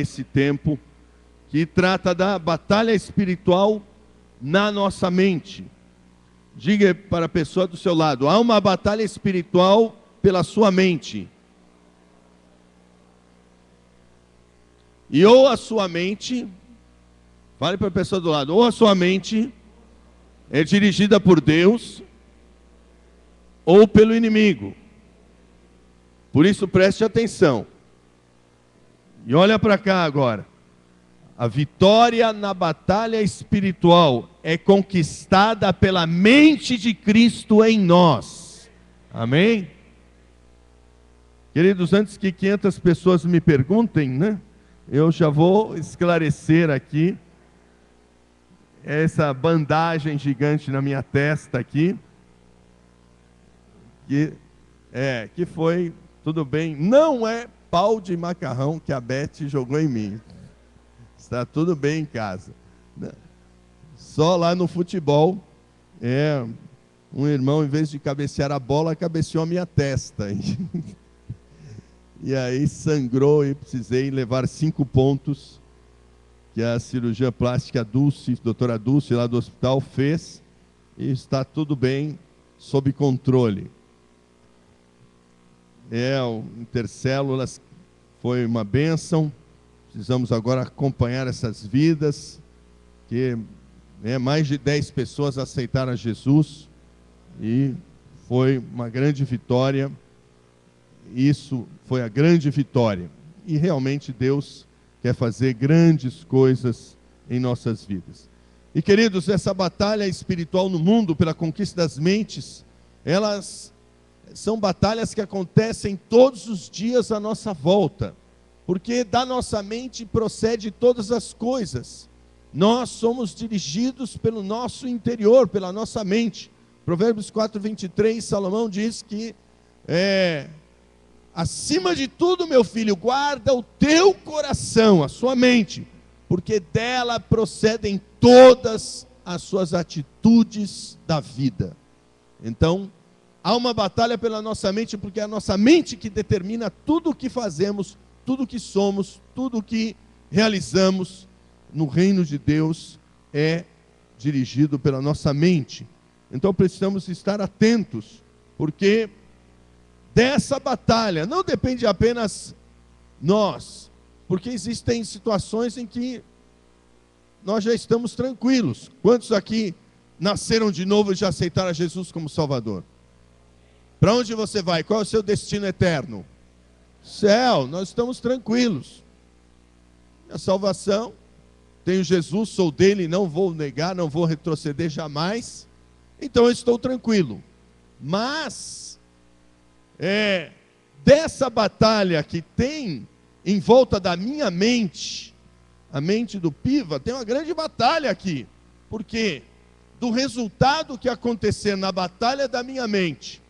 esse tempo que trata da batalha espiritual na nossa mente. Diga para a pessoa do seu lado: há uma batalha espiritual pela sua mente. E ou a sua mente, fale para a pessoa do lado, ou a sua mente é dirigida por Deus ou pelo inimigo. Por isso preste atenção. E olha para cá agora. A vitória na batalha espiritual é conquistada pela mente de Cristo em nós. Amém? Queridos, antes que 500 pessoas me perguntem, né? Eu já vou esclarecer aqui essa bandagem gigante na minha testa aqui. Que foi, tudo bem, não é pau de macarrão que a Beth jogou em mim. Está tudo bem em casa. Só lá no futebol, um irmão, em vez de cabecear a bola, cabeceou a minha testa. E aí sangrou e precisei levar 5 pontos que a cirurgia plástica Dulce, doutora Dulce, lá do hospital, fez. E está tudo bem, sob controle. O Intercélulas foi uma bênção. Precisamos agora acompanhar essas vidas, que mais de 10 pessoas aceitaram a Jesus, e foi uma grande vitória. Isso foi a grande vitória. E realmente Deus quer fazer grandes coisas em nossas vidas. E queridos, essa batalha espiritual no mundo pela conquista das mentes, elas são batalhas que acontecem todos os dias à nossa volta. Porque da nossa mente procede todas as coisas. Nós somos dirigidos pelo nosso interior, pela nossa mente. Provérbios 4:23, Salomão diz que acima de tudo, meu filho, guarda o teu coração, a sua mente, porque dela procedem todas as suas atitudes da vida. Então, há uma batalha pela nossa mente, porque é a nossa mente que determina tudo o que fazemos, tudo que somos, tudo que realizamos no reino de Deus é dirigido pela nossa mente. Então precisamos estar atentos, porque dessa batalha não depende apenas nós, porque existem situações em que nós já estamos tranquilos. Quantos aqui nasceram de novo e já aceitaram a Jesus como Salvador? Para onde você vai? Qual é o seu destino eterno? Céu, nós estamos tranquilos. A salvação, tenho Jesus, sou dele, não vou negar, não vou retroceder jamais. Então eu estou tranquilo. Mas dessa batalha que tem em volta da minha mente, a mente do Piva, tem uma grande batalha aqui. Porque do resultado que acontecer na batalha da minha mente,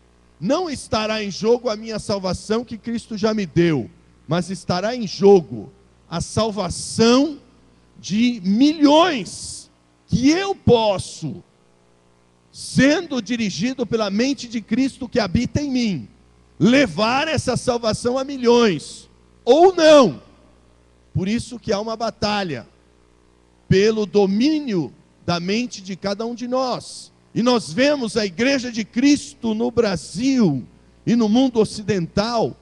não estará em jogo a minha salvação que Cristo já me deu, mas estará em jogo a salvação de milhões que eu posso, sendo dirigido pela mente de Cristo que habita em mim, levar essa salvação a milhões, ou não. Por isso que há uma batalha pelo domínio da mente de cada um de nós. E nós vemos a Igreja de Cristo no Brasil e no mundo ocidental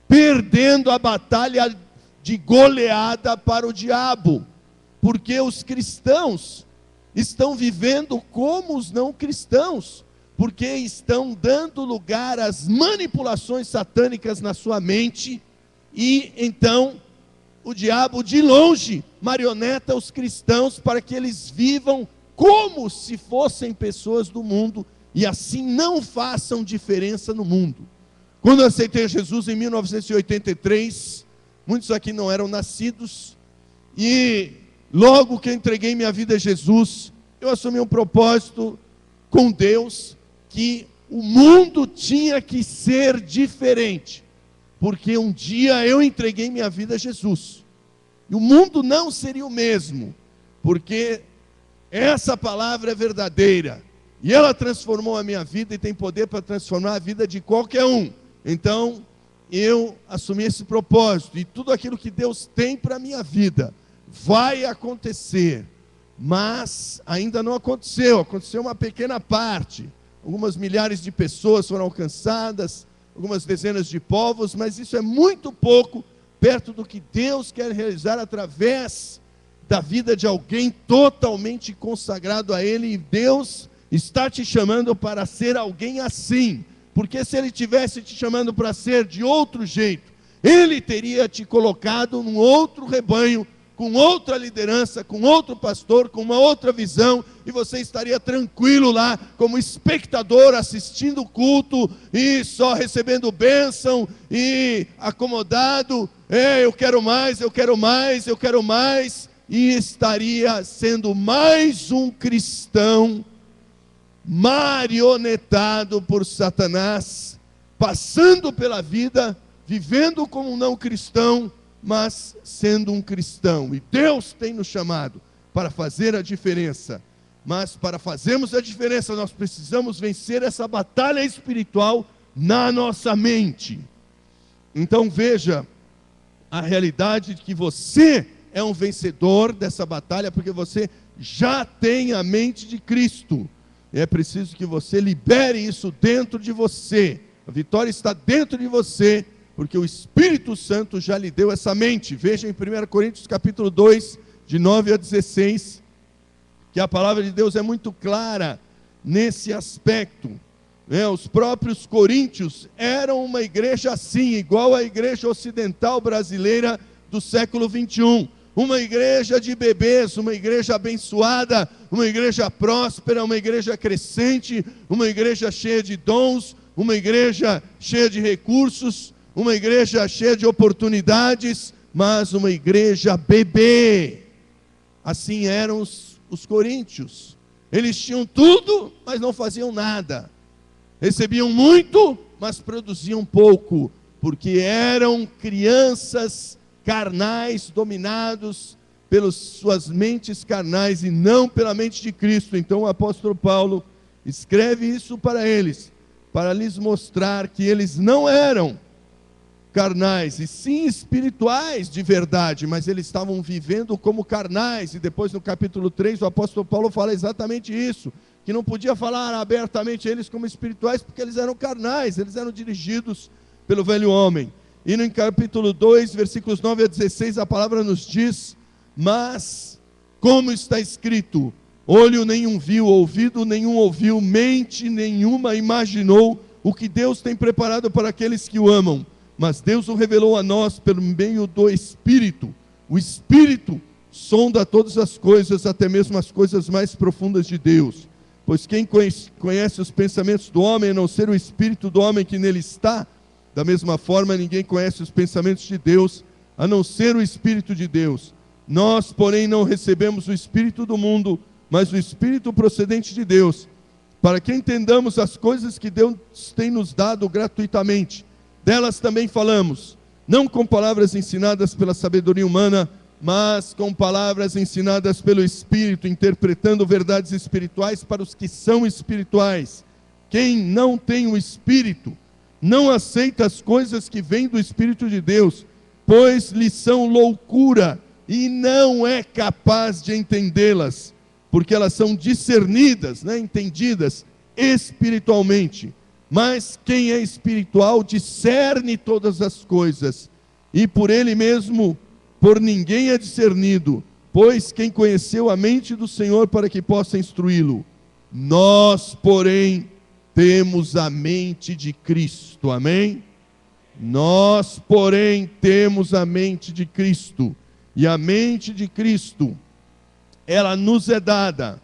perdendo a batalha de goleada para o diabo, porque os cristãos estão vivendo como os não cristãos, porque estão dando lugar às manipulações satânicas na sua mente, e então o diabo de longe marioneta os cristãos para que eles vivam como se fossem pessoas do mundo, e assim não façam diferença no mundo. Quando eu aceitei Jesus em 1983, muitos aqui não eram nascidos, e logo que eu entreguei minha vida a Jesus, eu assumi um propósito com Deus, que o mundo tinha que ser diferente, porque um dia eu entreguei minha vida a Jesus, e o mundo não seria o mesmo, porque essa palavra é verdadeira, e ela transformou a minha vida e tem poder para transformar a vida de qualquer um. Então, eu assumi esse propósito, e tudo aquilo que Deus tem para a minha vida vai acontecer, mas ainda não aconteceu, aconteceu uma pequena parte, algumas milhares de pessoas foram alcançadas, algumas dezenas de povos, mas isso é muito pouco perto do que Deus quer realizar através da vida de alguém totalmente consagrado a Ele, e Deus está te chamando para ser alguém assim, porque se Ele tivesse te chamando para ser de outro jeito, Ele teria te colocado num outro rebanho, com outra liderança, com outro pastor, com uma outra visão, e você estaria tranquilo lá, como espectador, assistindo o culto, e só recebendo bênção, e acomodado, eu quero mais, eu quero mais, eu quero mais, e estaria sendo mais um cristão, marionetado por Satanás, passando pela vida, vivendo como um não cristão, mas sendo um cristão. E Deus tem nos chamado para fazer a diferença. Mas para fazermos a diferença, nós precisamos vencer essa batalha espiritual na nossa mente. Então veja a realidade de que você é um vencedor dessa batalha, porque você já tem a mente de Cristo. É preciso que você libere isso dentro de você. A vitória está dentro de você, porque o Espírito Santo já lhe deu essa mente. Veja em 1 Coríntios capítulo 2, de 9 a 16, que a palavra de Deus é muito clara nesse aspecto. Os próprios coríntios eram uma igreja assim, igual à igreja ocidental brasileira do século 21. Uma igreja de bebês, uma igreja abençoada, uma igreja próspera, uma igreja crescente, uma igreja cheia de dons, uma igreja cheia de recursos, uma igreja cheia de oportunidades, mas uma igreja bebê. Assim eram os coríntios. Eles tinham tudo, mas não faziam nada. Recebiam muito, mas produziam pouco, porque eram crianças carnais, dominados pelas suas mentes carnais e não pela mente de Cristo. Então o apóstolo Paulo escreve isso para eles, para lhes mostrar que eles não eram carnais, e sim espirituais de verdade, mas eles estavam vivendo como carnais. E depois no capítulo 3 o apóstolo Paulo fala exatamente isso, que não podia falar abertamente eles como espirituais, porque eles eram carnais, eles eram dirigidos pelo velho homem. E no capítulo 2, versículos 9 a 16, a palavra nos diz: mas, como está escrito, olho nenhum viu, ouvido nenhum ouviu, mente nenhuma imaginou o que Deus tem preparado para aqueles que o amam. Mas Deus o revelou a nós pelo meio do Espírito. O Espírito sonda todas as coisas, até mesmo as coisas mais profundas de Deus. Pois quem conhece os pensamentos do homem, a não ser o Espírito do homem que nele está? Da mesma forma, ninguém conhece os pensamentos de Deus, a não ser o Espírito de Deus. Nós, porém, não recebemos o Espírito do mundo, mas o Espírito procedente de Deus, para que entendamos as coisas que Deus tem nos dado gratuitamente. Delas também falamos, não com palavras ensinadas pela sabedoria humana, mas com palavras ensinadas pelo Espírito, interpretando verdades espirituais para os que são espirituais. Quem não tem o Espírito não aceita as coisas que vêm do Espírito de Deus, pois lhe são loucura, e não é capaz de entendê-las, porque elas são discernidas, entendidas espiritualmente. Mas quem é espiritual discerne todas as coisas, e por ele mesmo, por ninguém é discernido, pois quem conheceu a mente do Senhor para que possa instruí-lo? Nós, porém, temos a mente de Cristo, amém? Nós, porém, temos a mente de Cristo, e a mente de Cristo, ela nos é dada.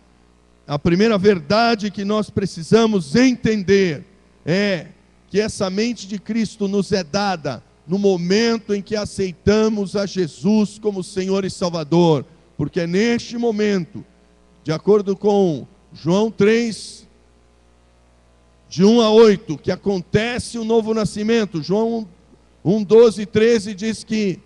A primeira verdade que nós precisamos entender é que essa mente de Cristo nos é dada no momento em que aceitamos a Jesus como Senhor e Salvador, porque é neste momento, de acordo com João 3, de 1 a 8, que acontece o novo nascimento. João 1, 12 e 13 diz que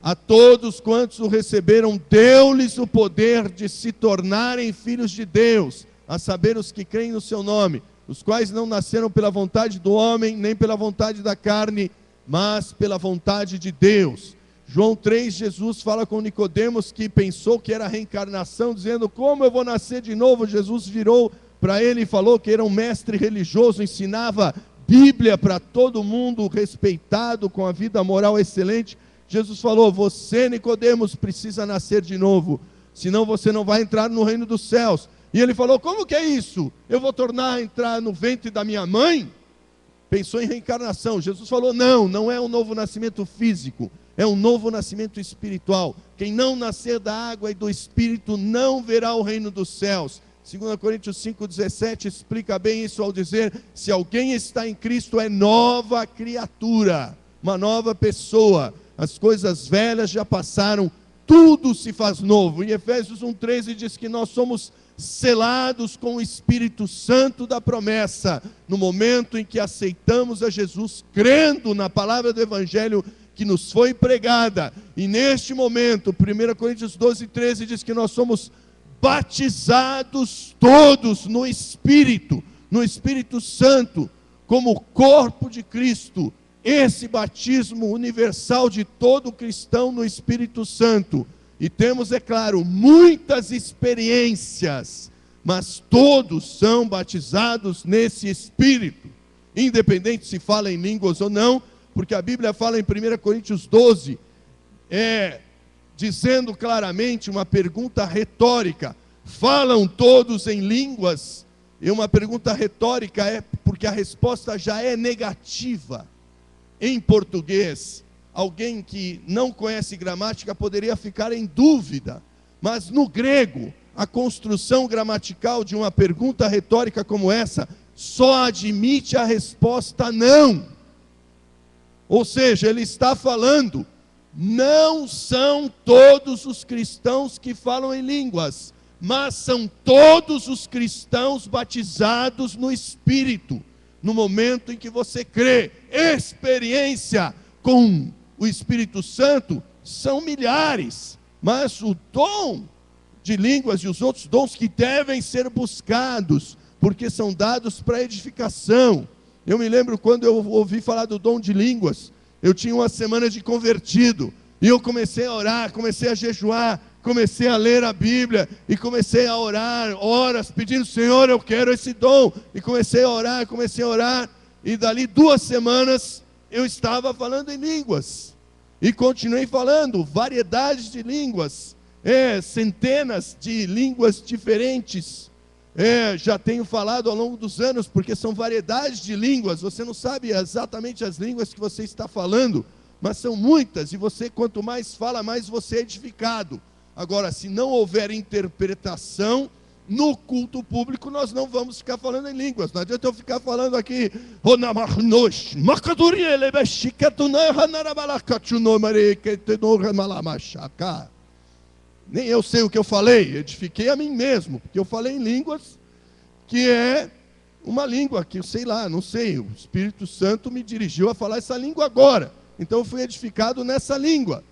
a todos quantos o receberam, deu-lhes o poder de se tornarem filhos de Deus, a saber, os que creem no seu nome, os quais não nasceram pela vontade do homem, nem pela vontade da carne, mas pela vontade de Deus. João 3, Jesus fala com Nicodemos, que pensou que era reencarnação, dizendo: como eu vou nascer de novo? Jesus virou para ele e falou que era um mestre religioso, ensinava Bíblia para todo mundo, respeitado, com a vida moral excelente. Jesus falou: você, Nicodemos, precisa nascer de novo, senão você não vai entrar no reino dos céus. E ele falou: como que é isso? Eu vou entrar no ventre da minha mãe? Pensou em reencarnação. Jesus falou: não é um novo nascimento físico, é um novo nascimento espiritual. Quem não nascer da água e do Espírito não verá o reino dos céus. 2 Coríntios 5,17 explica bem isso ao dizer: se alguém está em Cristo, é nova criatura, uma nova pessoa. As coisas velhas já passaram, tudo se faz novo. Em Efésios 1,13 diz que nós somos selados com o Espírito Santo da promessa, no momento em que aceitamos a Jesus, crendo na palavra do Evangelho que nos foi pregada. E neste momento, 1 Coríntios 12,13 diz que nós somos batizados todos no Espírito Santo, como corpo de Cristo. Esse batismo universal de todo cristão no Espírito Santo. E temos, é claro, muitas experiências, mas todos são batizados nesse Espírito, independente se fala em línguas ou não, porque a Bíblia fala em 1 Coríntios 12, dizendo claramente, uma pergunta retórica: falam todos em línguas? E uma pergunta retórica é porque a resposta já é negativa. Em português, alguém que não conhece gramática poderia ficar em dúvida, mas no grego, a construção gramatical de uma pergunta retórica como essa só admite a resposta não. Ou seja, ele está falando: não são todos os cristãos que falam em línguas, mas são todos os cristãos batizados no Espírito, no momento em que você crê. Experiência com o Espírito Santo são milhares, mas o dom de línguas e os outros dons que devem ser buscados, porque são dados para edificação. Eu me lembro quando eu ouvi falar do dom de línguas, eu tinha uma semana de convertido, e eu comecei a orar, comecei a jejuar, comecei a ler a Bíblia, e comecei a orar, horas, pedindo: Senhor, eu quero esse dom, e comecei a orar, e dali 2 semanas, eu estava falando em línguas, e continuei falando, variedades de línguas, centenas de línguas diferentes, já tenho falado ao longo dos anos, porque são variedades de línguas, você não sabe exatamente as línguas que você está falando, mas são muitas, e você, quanto mais fala, mais você é edificado. Agora, se não houver interpretação, no culto público nós não vamos ficar falando em línguas. Não adianta eu ficar falando aqui: nem eu sei o que eu falei, edifiquei a mim mesmo, porque eu falei em línguas, que é uma língua que eu sei lá, não sei, o Espírito Santo me dirigiu a falar essa língua agora, então eu fui edificado nessa língua.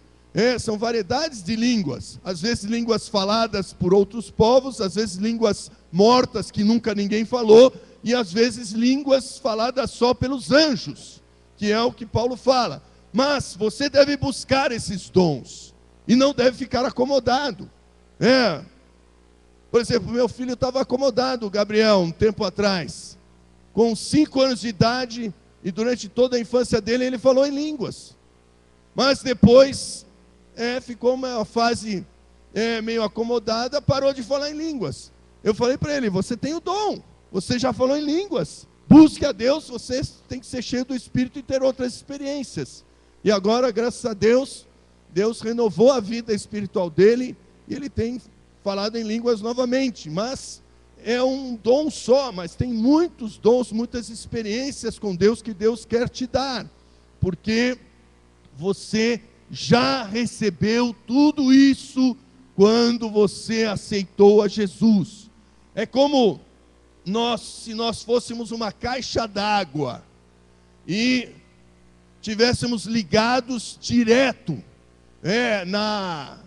São variedades de línguas, às vezes línguas faladas por outros povos, às vezes línguas mortas que nunca ninguém falou, e às vezes línguas faladas só pelos anjos, que é o que Paulo fala. Mas você deve buscar esses dons, e não deve ficar acomodado. Por exemplo, meu filho estava acomodado, o Gabriel, um tempo atrás, com 5 anos de idade, e durante toda a infância dele ele falou em línguas, mas depois ficou uma fase meio acomodada, parou de falar em línguas. Eu falei para ele: você tem o dom, você já falou em línguas, busque a Deus, você tem que ser cheio do Espírito e ter outras experiências. E agora, graças a Deus, Deus renovou a vida espiritual dele, e ele tem falado em línguas novamente, mas é um dom só, mas tem muitos dons, muitas experiências com Deus que Deus quer te dar, porque você já recebeu tudo isso quando você aceitou a Jesus. É como se nós fôssemos uma caixa d'água e tivéssemos ligados direto na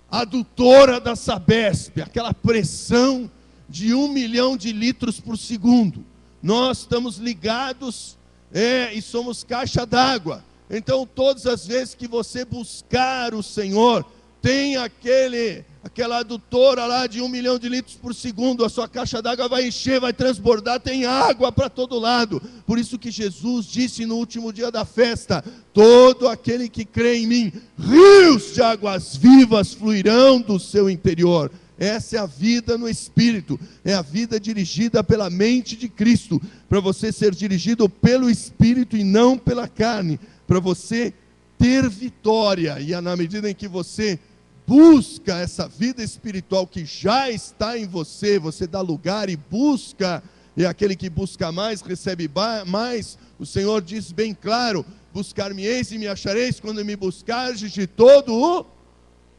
adutora da Sabesp, aquela pressão de 1 milhão de litros por segundo. Nós estamos ligados e somos caixa d'água. Então, todas as vezes que você buscar o Senhor, tem aquela adutora lá de 1 milhão de litros por segundo, a sua caixa d'água vai encher, vai transbordar, tem água para todo lado. Por isso que Jesus disse no último dia da festa: todo aquele que crê em mim, rios de águas vivas fluirão do seu interior. Essa é a vida no Espírito, é a vida dirigida pela mente de Cristo, para você ser dirigido pelo Espírito e não pela carne, para você ter vitória. E na medida em que você busca essa vida espiritual que já está em você, você dá lugar e busca, e aquele que busca mais, recebe mais. O Senhor diz bem claro: buscar-me-eis e me achareis quando me buscardes de todo o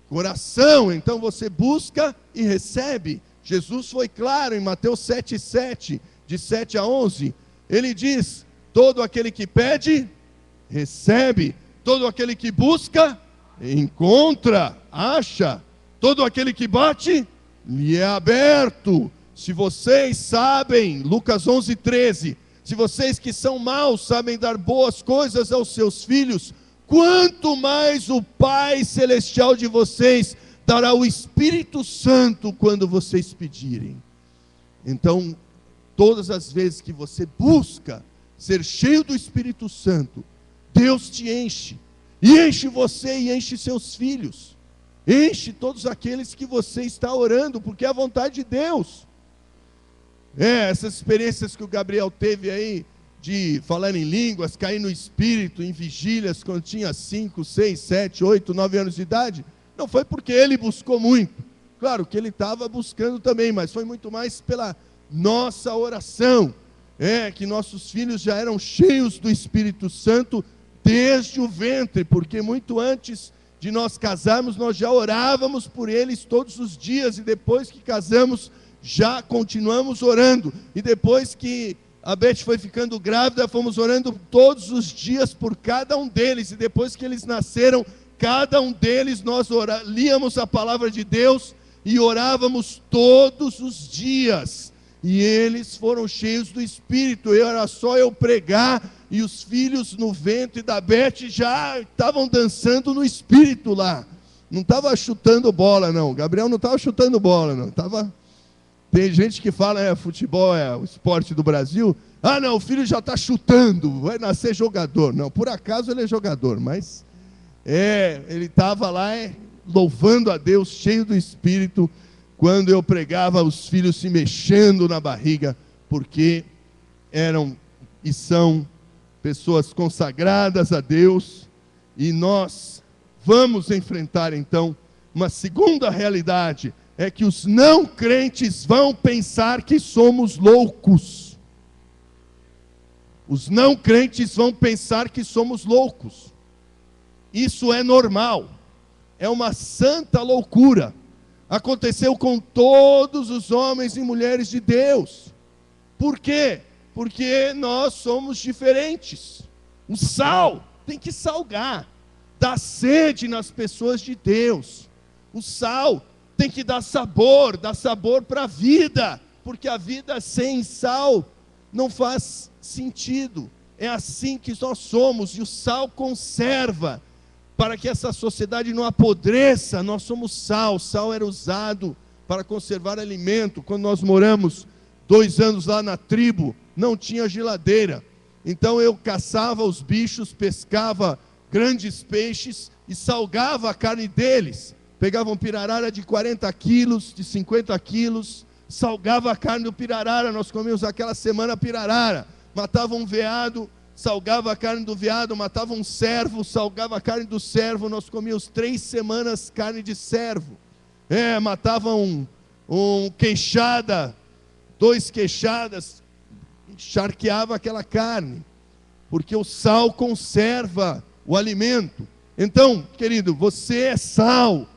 coração. Então você busca e recebe. Jesus foi claro em Mateus 7,7, de 7 a 11, ele diz: todo aquele que pede, recebe, todo aquele que busca, encontra, acha, todo aquele que bate, lhe é aberto. Se vocês sabem, Lucas 11,13, se vocês que são maus sabem dar boas coisas aos seus filhos, quanto mais o Pai Celestial de vocês dará o Espírito Santo quando vocês pedirem. Então, todas as vezes que você busca ser cheio do Espírito Santo, Deus te enche, e enche você e enche seus filhos, enche todos aqueles que você está orando, porque é a vontade de Deus. Essas experiências que o Gabriel teve aí, de falar em línguas, cair no Espírito, em vigílias, quando tinha 5, 6, 7, 8, 9 anos de idade, não foi porque ele buscou muito, claro que ele estava buscando também, mas foi muito mais pela nossa oração, que nossos filhos já eram cheios do Espírito Santo desde o ventre, porque muito antes de nós casarmos, nós já orávamos por eles todos os dias, e depois que casamos, já continuamos orando, e depois que a Beth foi ficando grávida, fomos orando todos os dias por cada um deles, e depois que eles nasceram, cada um deles nós líamos a palavra de Deus, e orávamos todos os dias, e eles foram cheios do Espírito. Era só eu pregar, e os filhos no ventre da Beth já estavam dançando no Espírito lá, não estava chutando bola não, Gabriel não estava chutando bola não, estava... Tem gente que fala, futebol é o esporte do Brasil, não, o filho já está chutando, vai nascer jogador. Não, por acaso ele é jogador, mas ele estava lá louvando a Deus, cheio do Espírito, quando eu pregava, os filhos se mexendo na barriga, porque eram e são pessoas consagradas a Deus, e nós vamos enfrentar então uma segunda realidade, é que os não crentes vão pensar que somos loucos. Os não crentes vão pensar que somos loucos. Isso é normal. É uma santa loucura. Aconteceu com todos os homens e mulheres de Deus. Por quê? Porque nós somos diferentes. O sal tem que salgar, dar sede nas pessoas de Deus. O sal tem que dar sabor para a vida, porque a vida sem sal não faz sentido. É assim que nós somos, e o sal conserva, para que essa sociedade não apodreça. Nós somos sal. Sal era usado para conservar alimento. Quando nós moramos 2 anos lá na tribo, não tinha geladeira, então eu caçava os bichos, pescava grandes peixes e salgava a carne deles. Pegava um pirarara de 40 quilos, de 50 quilos, salgava a carne do pirarara. Nós comíamos aquela semana pirarara. Matava um veado, salgava a carne do veado. Matava um cervo, salgava a carne do cervo. Nós comíamos 3 semanas carne de cervo. Matava um queixada, 2 queixadas, charqueava aquela carne, porque o sal conserva o alimento. Então, querido, você é sal,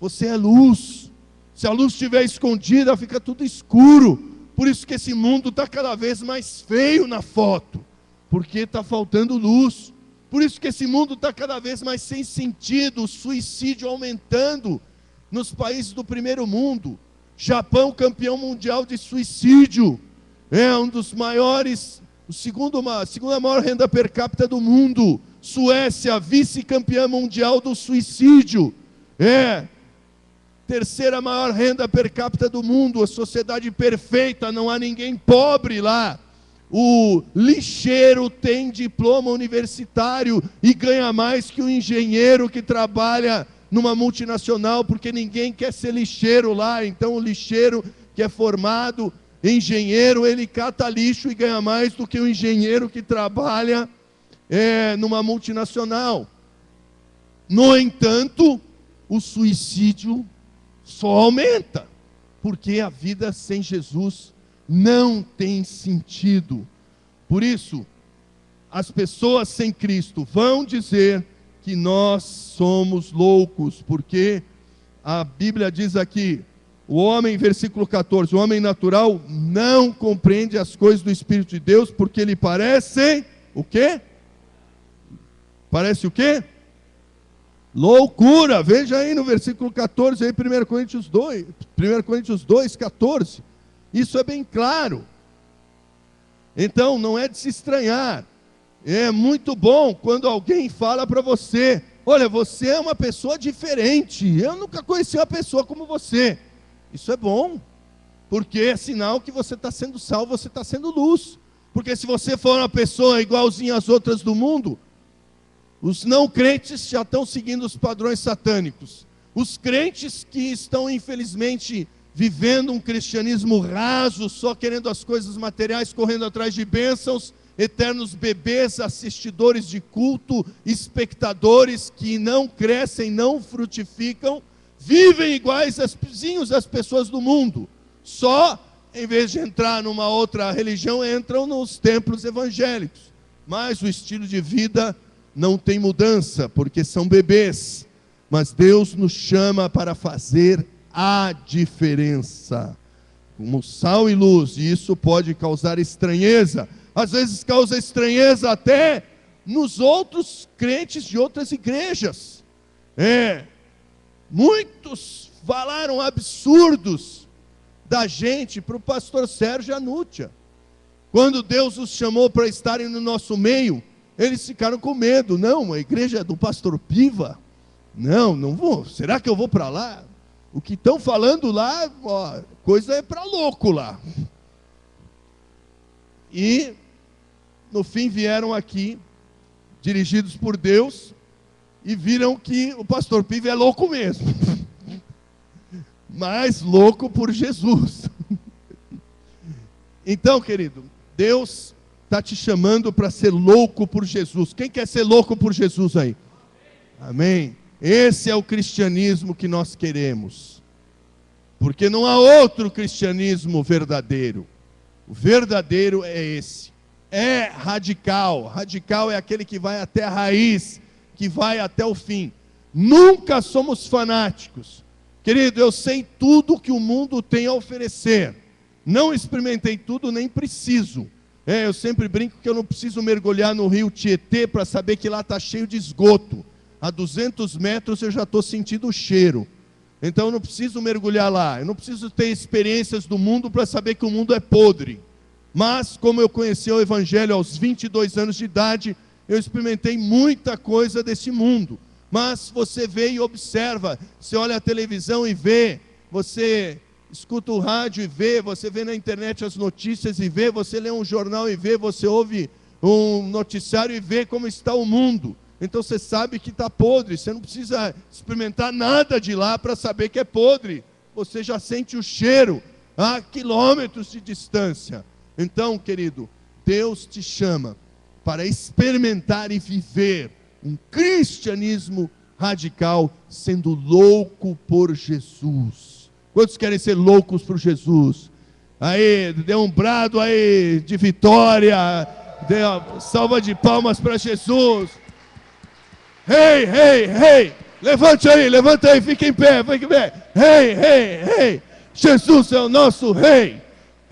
você é luz. Se a luz estiver escondida, fica tudo escuro. Por isso que esse mundo está cada vez mais feio na foto, porque está faltando luz. Por isso que esse mundo está cada vez mais sem sentido, o suicídio aumentando nos países do primeiro mundo. Japão, campeão mundial de suicídio, um dos maiores a segunda maior renda per capita do mundo. Suécia, vice-campeã mundial do suicídio. Terceira maior renda per capita do mundo, a sociedade perfeita, não há ninguém pobre lá. O lixeiro tem diploma universitário e ganha mais que o engenheiro que trabalha numa multinacional, porque ninguém quer ser lixeiro lá. Então o lixeiro que é formado engenheiro, ele cata lixo e ganha mais do que o engenheiro que trabalha numa multinacional. No entanto, o suicídio só aumenta, porque a vida sem Jesus não tem sentido. Por isso, as pessoas sem Cristo vão dizer que nós somos loucos, porque a Bíblia diz aqui, o homem, versículo 14, o homem natural não compreende as coisas do Espírito de Deus, porque lhe parecem, o quê? Parece o quê? Loucura. Veja aí no versículo 14, aí 1 Coríntios 2, 14. Isso é bem claro. Então, não é de se estranhar. É muito bom quando alguém fala para você, olha, você é uma pessoa diferente, eu nunca conheci uma pessoa como você. Isso é bom, porque é sinal que você está sendo salvo, você está sendo luz. Porque se você for uma pessoa igualzinha às outras do mundo, os não crentes já estão seguindo os padrões satânicos. Os crentes que estão, infelizmente, vivendo um cristianismo raso, só querendo as coisas materiais, correndo atrás de bênçãos, eternos bebês, assistidores de culto, espectadores que não crescem, não frutificam, vivem iguais aos vizinhos das pessoas do mundo. Só, em vez de entrar numa outra religião, entram nos templos evangélicos. Mas o estilo de vida não tem mudança, porque são bebês. Mas Deus nos chama para fazer a diferença, como sal e luz, e isso pode causar estranheza. Às vezes causa estranheza até nos outros crentes de outras igrejas. Muitos falaram absurdos da gente para o pastor Sérgio Anútia. Quando Deus os chamou para estarem no nosso meio, eles ficaram com medo. Não, a igreja é do pastor Piva. Não vou. Será que eu vou para lá? O que estão falando lá, coisa é para louco lá. E, no fim, vieram aqui, dirigidos por Deus, e viram que o pastor Piva é louco mesmo. Mas louco por Jesus. Então, querido, Deus está te chamando para ser louco por Jesus. Quem quer ser louco por Jesus aí? Amém? Esse é o cristianismo que nós queremos. Porque não há outro cristianismo verdadeiro. O verdadeiro é esse. É radical. Radical é aquele que vai até a raiz, que vai até o fim. Nunca somos fanáticos. Querido, eu sei tudo que o mundo tem a oferecer. Não experimentei tudo, nem preciso. Eu sempre brinco que eu não preciso mergulhar no rio Tietê para saber que lá está cheio de esgoto. A 200 metros eu já estou sentindo o cheiro. Então eu não preciso mergulhar lá. Eu não preciso ter experiências do mundo para saber que o mundo é podre. Mas, como eu conheci o Evangelho aos 22 anos de idade, eu experimentei muita coisa desse mundo. Mas você vê e observa. Você olha a televisão e vê. Você escuta o rádio e vê. Você vê na internet as notícias e vê. Você lê um jornal e vê. Você ouve um noticiário e vê como está o mundo. Então você sabe que está podre, você não precisa experimentar nada de lá para saber que é podre. Você já sente o cheiro a quilômetros de distância. Então, querido, Deus te chama para experimentar e viver um cristianismo radical, sendo louco por Jesus. Quantos querem ser loucos por Jesus? Aí, dê um brado aí de vitória, dê uma salva de palmas para Jesus. Hey, hey, hey, levanta aí, fique em pé, fique em pé. Hey, hey, hey, Jesus é o nosso rei.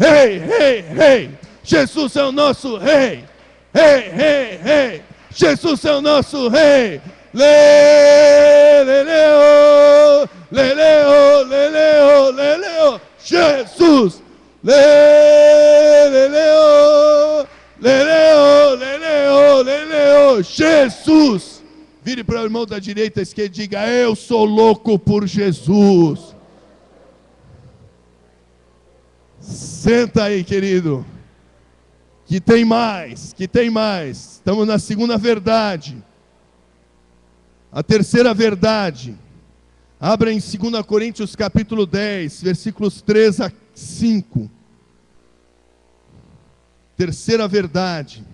Hey, hey, hey, Jesus é o nosso rei. Hey, hey, hey, Jesus é o nosso rei. Leleo, leleo, leleo, leleo, Jesus. Leleo, leleo. Jesus. Vire para o irmão da direita, esquerda e diga: eu sou louco por Jesus. Senta aí, querido. Que tem mais, que tem mais. Estamos na segunda verdade. A terceira verdade. Abra em 2 Coríntios capítulo 10, versículos 3 a 5. Terceira verdade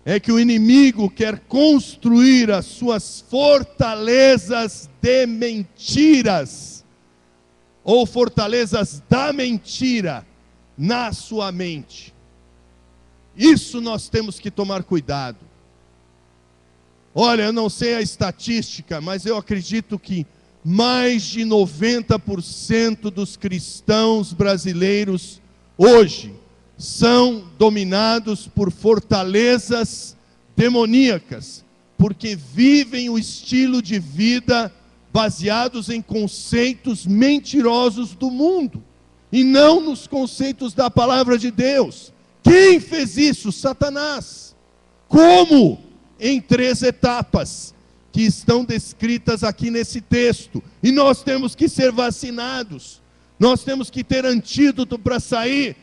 é que o inimigo quer construir as suas fortalezas de mentiras, ou fortalezas da mentira, na sua mente. Isso nós temos que tomar cuidado. Olha, eu não sei a estatística, mas eu acredito que mais de 90% dos cristãos brasileiros hoje são dominados por fortalezas demoníacas, porque vivem o estilo de vida baseados em conceitos mentirosos do mundo, e não nos conceitos da palavra de Deus. Quem fez isso? Satanás. Como? Em 3 etapas, que estão descritas aqui nesse texto, e nós temos que ser vacinados, nós temos que ter antídoto para sair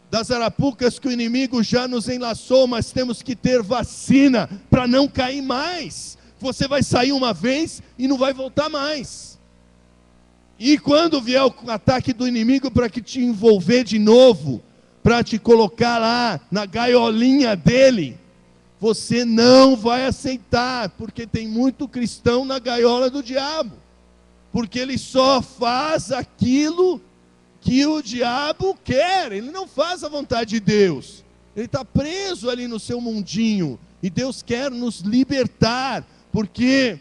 das arapucas que o inimigo já nos enlaçou, mas temos que ter vacina para não cair mais. Você vai sair uma vez e não vai voltar mais. E quando vier o ataque do inimigo para que te envolver de novo, para te colocar lá na gaiolinha dele, você não vai aceitar, porque tem muito cristão na gaiola do diabo, porque ele só faz aquilo que o diabo quer, ele não faz a vontade de Deus, ele está preso ali no seu mundinho, e Deus quer nos libertar, porque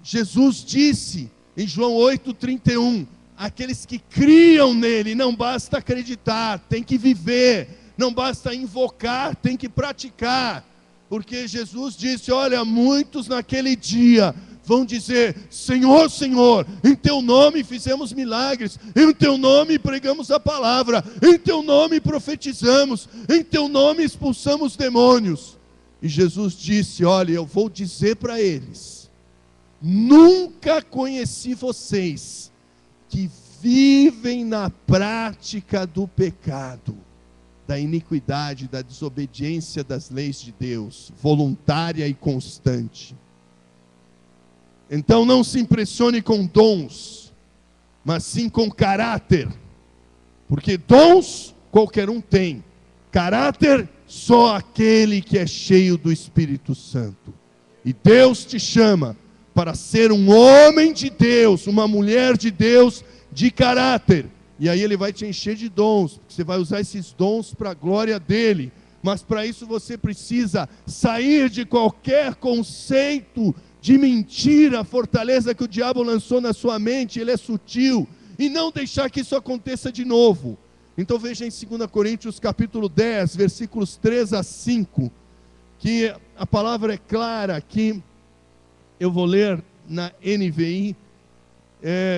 Jesus disse em João 8,31, aqueles que criam nele, não basta acreditar, tem que viver, não basta invocar, tem que praticar, porque Jesus disse, olha, muitos naquele dia vão dizer, Senhor, Senhor, em teu nome fizemos milagres, em teu nome pregamos a palavra, em teu nome profetizamos, em teu nome expulsamos demônios. E Jesus disse, olha, eu vou dizer para eles, nunca conheci vocês que vivem na prática do pecado, da iniquidade, da desobediência das leis de Deus, voluntária e constante. Então não se impressione com dons, mas sim com caráter, porque dons qualquer um tem, caráter só aquele que é cheio do Espírito Santo. E Deus te chama para ser um homem de Deus, uma mulher de Deus de caráter, e aí Ele vai te encher de dons, você vai usar esses dons para a glória dEle, mas para isso você precisa sair de qualquer conceito de mentira, fortaleza que o diabo lançou na sua mente, ele é sutil, e não deixar que isso aconteça de novo. Então veja em 2 Coríntios capítulo 10, versículos 3 a 5, que a palavra é clara aqui. Eu vou ler na NVI,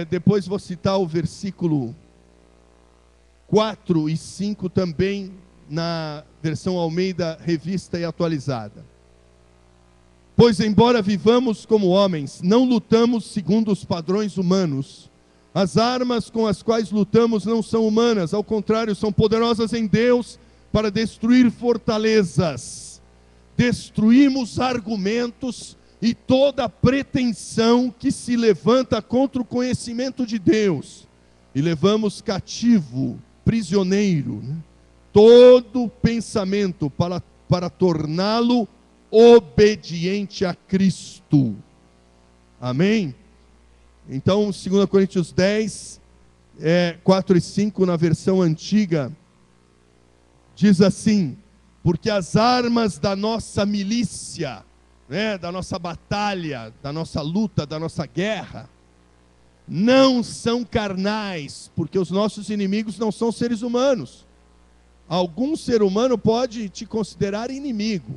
depois vou citar o versículo 4 e 5 também na versão Almeida Revista e Atualizada. Pois embora vivamos como homens, não lutamos segundo os padrões humanos. As armas com as quais lutamos não são humanas, ao contrário, são poderosas em Deus para destruir fortalezas. Destruímos argumentos e toda pretensão que se levanta contra o conhecimento de Deus. E levamos cativo, prisioneiro, todo pensamento para torná-lo obediente a Cristo. Amém? Então, 2 Coríntios 10, 4 e 5, na versão antiga, diz assim, porque as armas da nossa milícia, da nossa batalha, da nossa luta, da nossa guerra, não são carnais, porque os nossos inimigos não são seres humanos. Algum ser humano pode te considerar inimigo,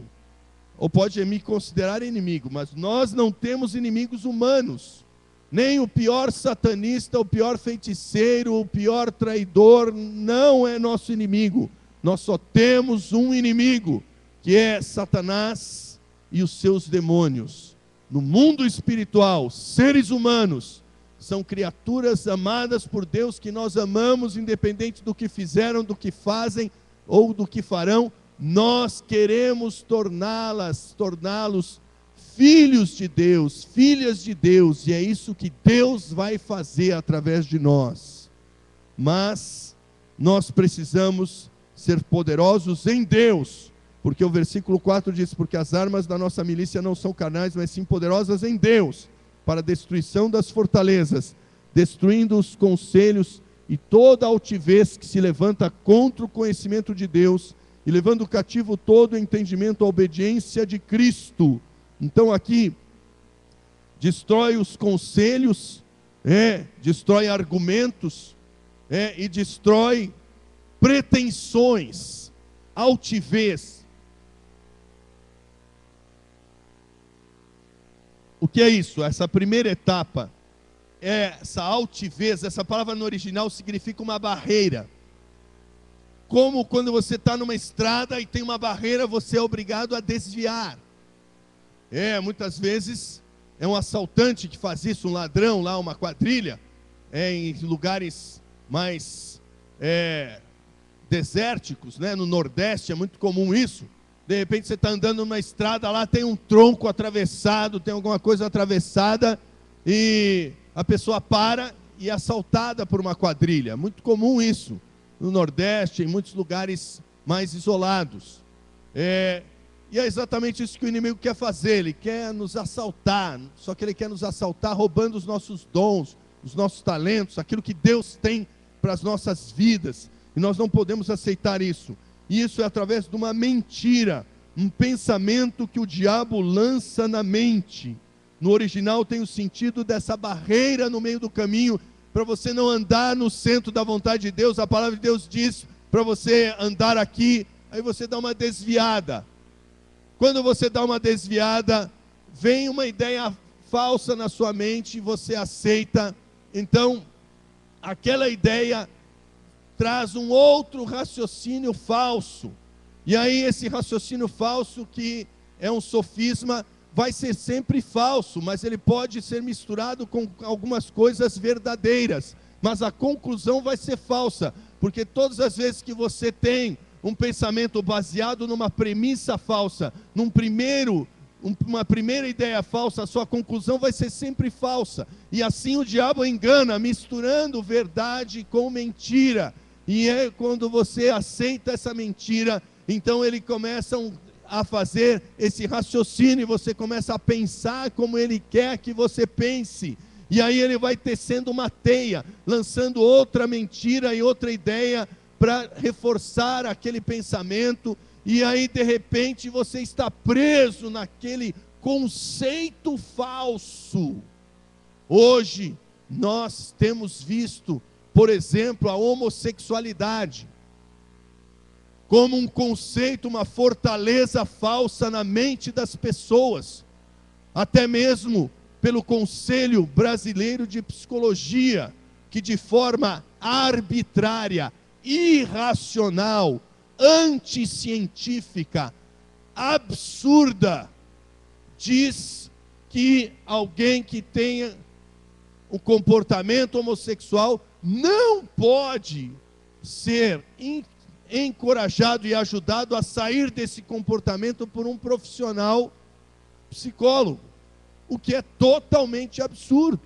ou pode me considerar inimigo, mas nós não temos inimigos humanos, nem o pior satanista, o pior feiticeiro, o pior traidor, não é nosso inimigo. Nós só temos um inimigo, que é Satanás, e os seus demônios. No mundo espiritual, seres humanos são criaturas amadas por Deus, que nós amamos, independente do que fizeram, do que fazem ou do que farão. Nós queremos torná-los filhos de Deus, filhas de Deus, e é isso que Deus vai fazer através de nós. Mas nós precisamos ser poderosos em Deus, porque o versículo 4 diz: porque as armas da nossa milícia não são carnais, mas sim poderosas em Deus, para a destruição das fortalezas, destruindo os conselhos e toda altivez que se levanta contra o conhecimento de Deus, e levando cativo todo o entendimento à obediência de Cristo. Então aqui, destrói os conselhos, destrói argumentos, e destrói pretensões, altivez. O que é isso? Essa primeira etapa, essa altivez, essa palavra no original significa uma barreira. Como quando você está numa estrada e tem uma barreira, você é obrigado a desviar. Muitas vezes é um assaltante que faz isso, um ladrão lá, uma quadrilha, em lugares mais desérticos, né? No Nordeste é muito comum isso. De repente você está andando numa estrada, lá tem um tronco atravessado, tem alguma coisa atravessada, e a pessoa para e é assaltada por uma quadrilha. Muito comum isso no Nordeste, em muitos lugares mais isolados. E é exatamente isso que o inimigo quer fazer. Ele quer nos assaltar, só que ele quer nos assaltar roubando os nossos dons, os nossos talentos, aquilo que Deus tem para as nossas vidas, e nós não podemos aceitar isso. E isso é através de uma mentira, um pensamento que o diabo lança na mente. No original tem o sentido dessa barreira no meio do caminho, para você não andar no centro da vontade de Deus. A palavra de Deus diz para você andar aqui, aí você dá uma desviada. Quando você dá uma desviada, vem uma ideia falsa na sua mente e você aceita. Então, aquela ideia traz um outro raciocínio falso. E aí esse raciocínio falso, que é um sofisma, vai ser sempre falso, mas ele pode ser misturado com algumas coisas verdadeiras. Mas a conclusão vai ser falsa, porque todas as vezes que você tem um pensamento baseado numa premissa falsa, uma primeira ideia falsa, a sua conclusão vai ser sempre falsa. E assim o diabo engana, misturando verdade com mentira. E é quando você aceita essa mentira, então ele começa a fazer esse raciocínio, e você começa a pensar como ele quer que você pense. E aí ele vai tecendo uma teia, lançando outra mentira e outra ideia para reforçar aquele pensamento. E aí de repente você está preso naquele conceito falso. Hoje nós temos visto, por exemplo, a homossexualidade como um conceito, uma fortaleza falsa na mente das pessoas, até mesmo pelo Conselho Brasileiro de Psicologia, que de forma arbitrária, irracional, anticientífica, absurda, diz que alguém que tenha um comportamento homossexual não pode ser encorajado e ajudado a sair desse comportamento por um profissional psicólogo, o que é totalmente absurdo,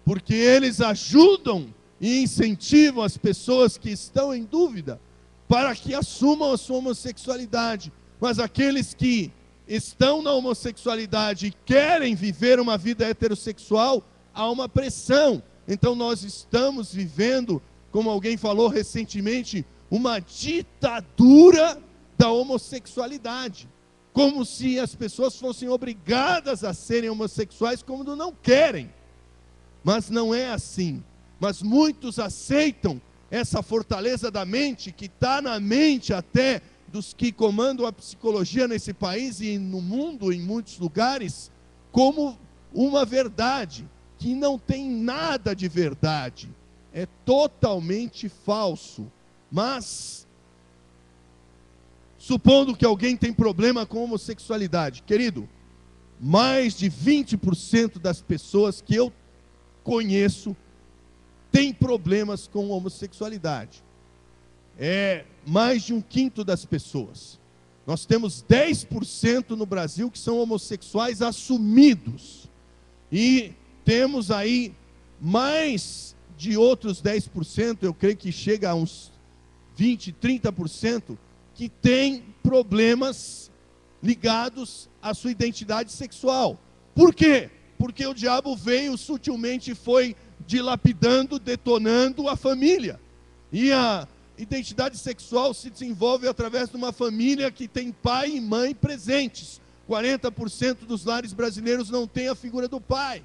porque eles ajudam e incentivam as pessoas que estão em dúvida para que assumam a sua homossexualidade, mas aqueles que estão na homossexualidade e querem viver uma vida heterossexual, há uma pressão. Então nós estamos vivendo, como alguém falou recentemente, uma ditadura da homossexualidade, como se as pessoas fossem obrigadas a serem homossexuais quando não querem. Mas não é assim. Mas muitos aceitam essa fortaleza da mente, que está na mente até dos que comandam a psicologia nesse país e no mundo, em muitos lugares, como uma verdade, que não tem nada de verdade, é totalmente falso. Mas supondo que alguém tem problema com homossexualidade. Querido, mais de 20% das pessoas que eu conheço têm problemas com homossexualidade. É mais de 1/5 das pessoas. Nós temos 10% no Brasil que são homossexuais assumidos. E temos aí mais de outros 10%, eu creio que chega a uns 20%, 30%, que tem problemas ligados à sua identidade sexual. Por quê? Porque o diabo veio sutilmente e foi dilapidando, detonando a família. E a identidade sexual se desenvolve através de uma família que tem pai e mãe presentes. 40% dos lares brasileiros não tem a figura do pai.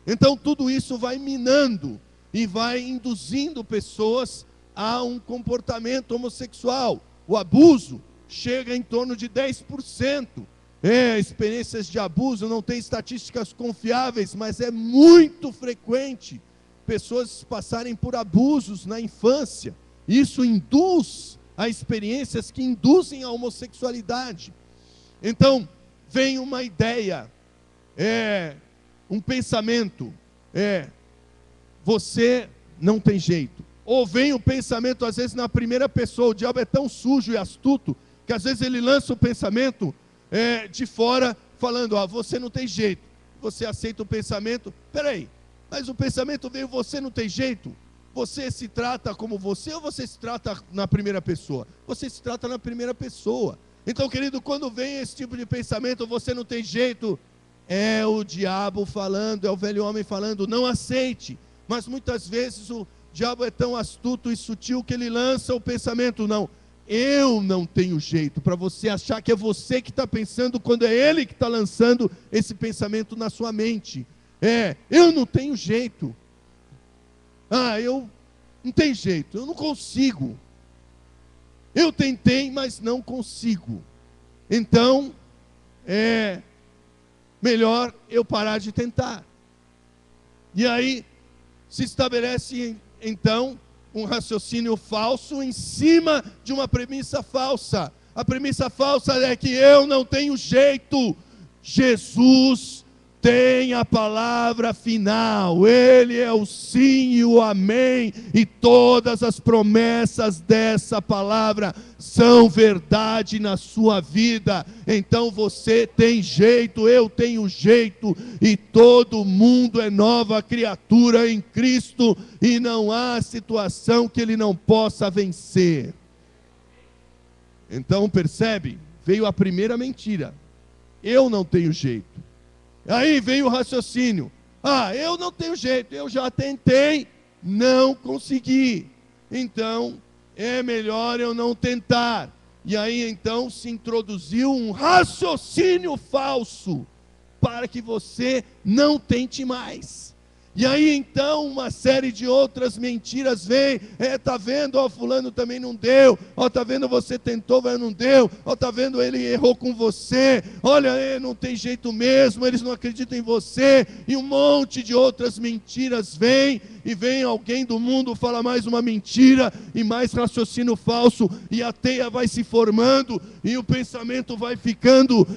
Então tudo isso vai minando e vai induzindo pessoas a um comportamento homossexual. O abuso chega em torno de 10%. Experiências de abuso, não tem estatísticas confiáveis, mas é muito frequente pessoas passarem por abusos na infância. Isso induz a experiências que induzem a homossexualidade. Então, vem uma ideia, um pensamento, você não tem jeito. Ou vem o pensamento, às vezes, na primeira pessoa. O diabo é tão sujo e astuto, que às vezes ele lança o pensamento de fora, falando, você não tem jeito. Você aceita o pensamento, peraí, mas o pensamento veio, você não tem jeito. Você se trata como você ou você se trata na primeira pessoa? Você se trata na primeira pessoa. Então, querido, quando vem esse tipo de pensamento, você não tem jeito, é o diabo falando, é o velho homem falando, não aceite. Mas muitas vezes o diabo é tão astuto e sutil que ele lança o pensamento, não, eu não tenho jeito, para você achar que é você que está pensando, quando é ele que está lançando esse pensamento na sua mente. Eu não tenho jeito. Eu não tenho jeito, eu não consigo. Eu tentei, mas não consigo. Então, é melhor eu parar de tentar. E aí, se estabelece, então, um raciocínio falso em cima de uma premissa falsa. A premissa falsa é que eu não tenho jeito. Jesus tem a palavra final, Ele é o sim e o amém, e todas as promessas dessa palavra são verdade na sua vida. Então você tem jeito, eu tenho jeito, e todo mundo é nova criatura em Cristo, e não há situação que Ele não possa vencer. Então percebe, veio a primeira mentira, eu não tenho jeito. Aí vem o raciocínio, eu não tenho jeito, eu já tentei, não consegui, então é melhor eu não tentar. E aí então se introduziu um raciocínio falso, para que você não tente mais. E aí então uma série de outras mentiras vem, tá vendo, fulano também não deu, tá vendo, você tentou, mas não deu, tá vendo, ele errou com você, olha, não tem jeito mesmo, eles não acreditam em você, e um monte de outras mentiras vem, e vem alguém do mundo, fala mais uma mentira, e mais raciocínio falso, e a teia vai se formando, e o pensamento vai ficando,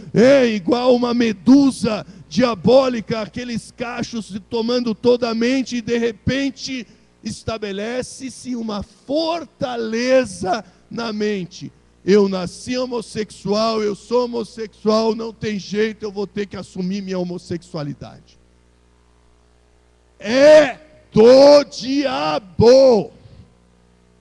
igual uma medusa diabólica, aqueles cachos tomando toda a mente, e de repente estabelece-se uma fortaleza na mente. Eu nasci homossexual, eu sou homossexual, não tem jeito, eu vou ter que assumir minha homossexualidade. É do diabo,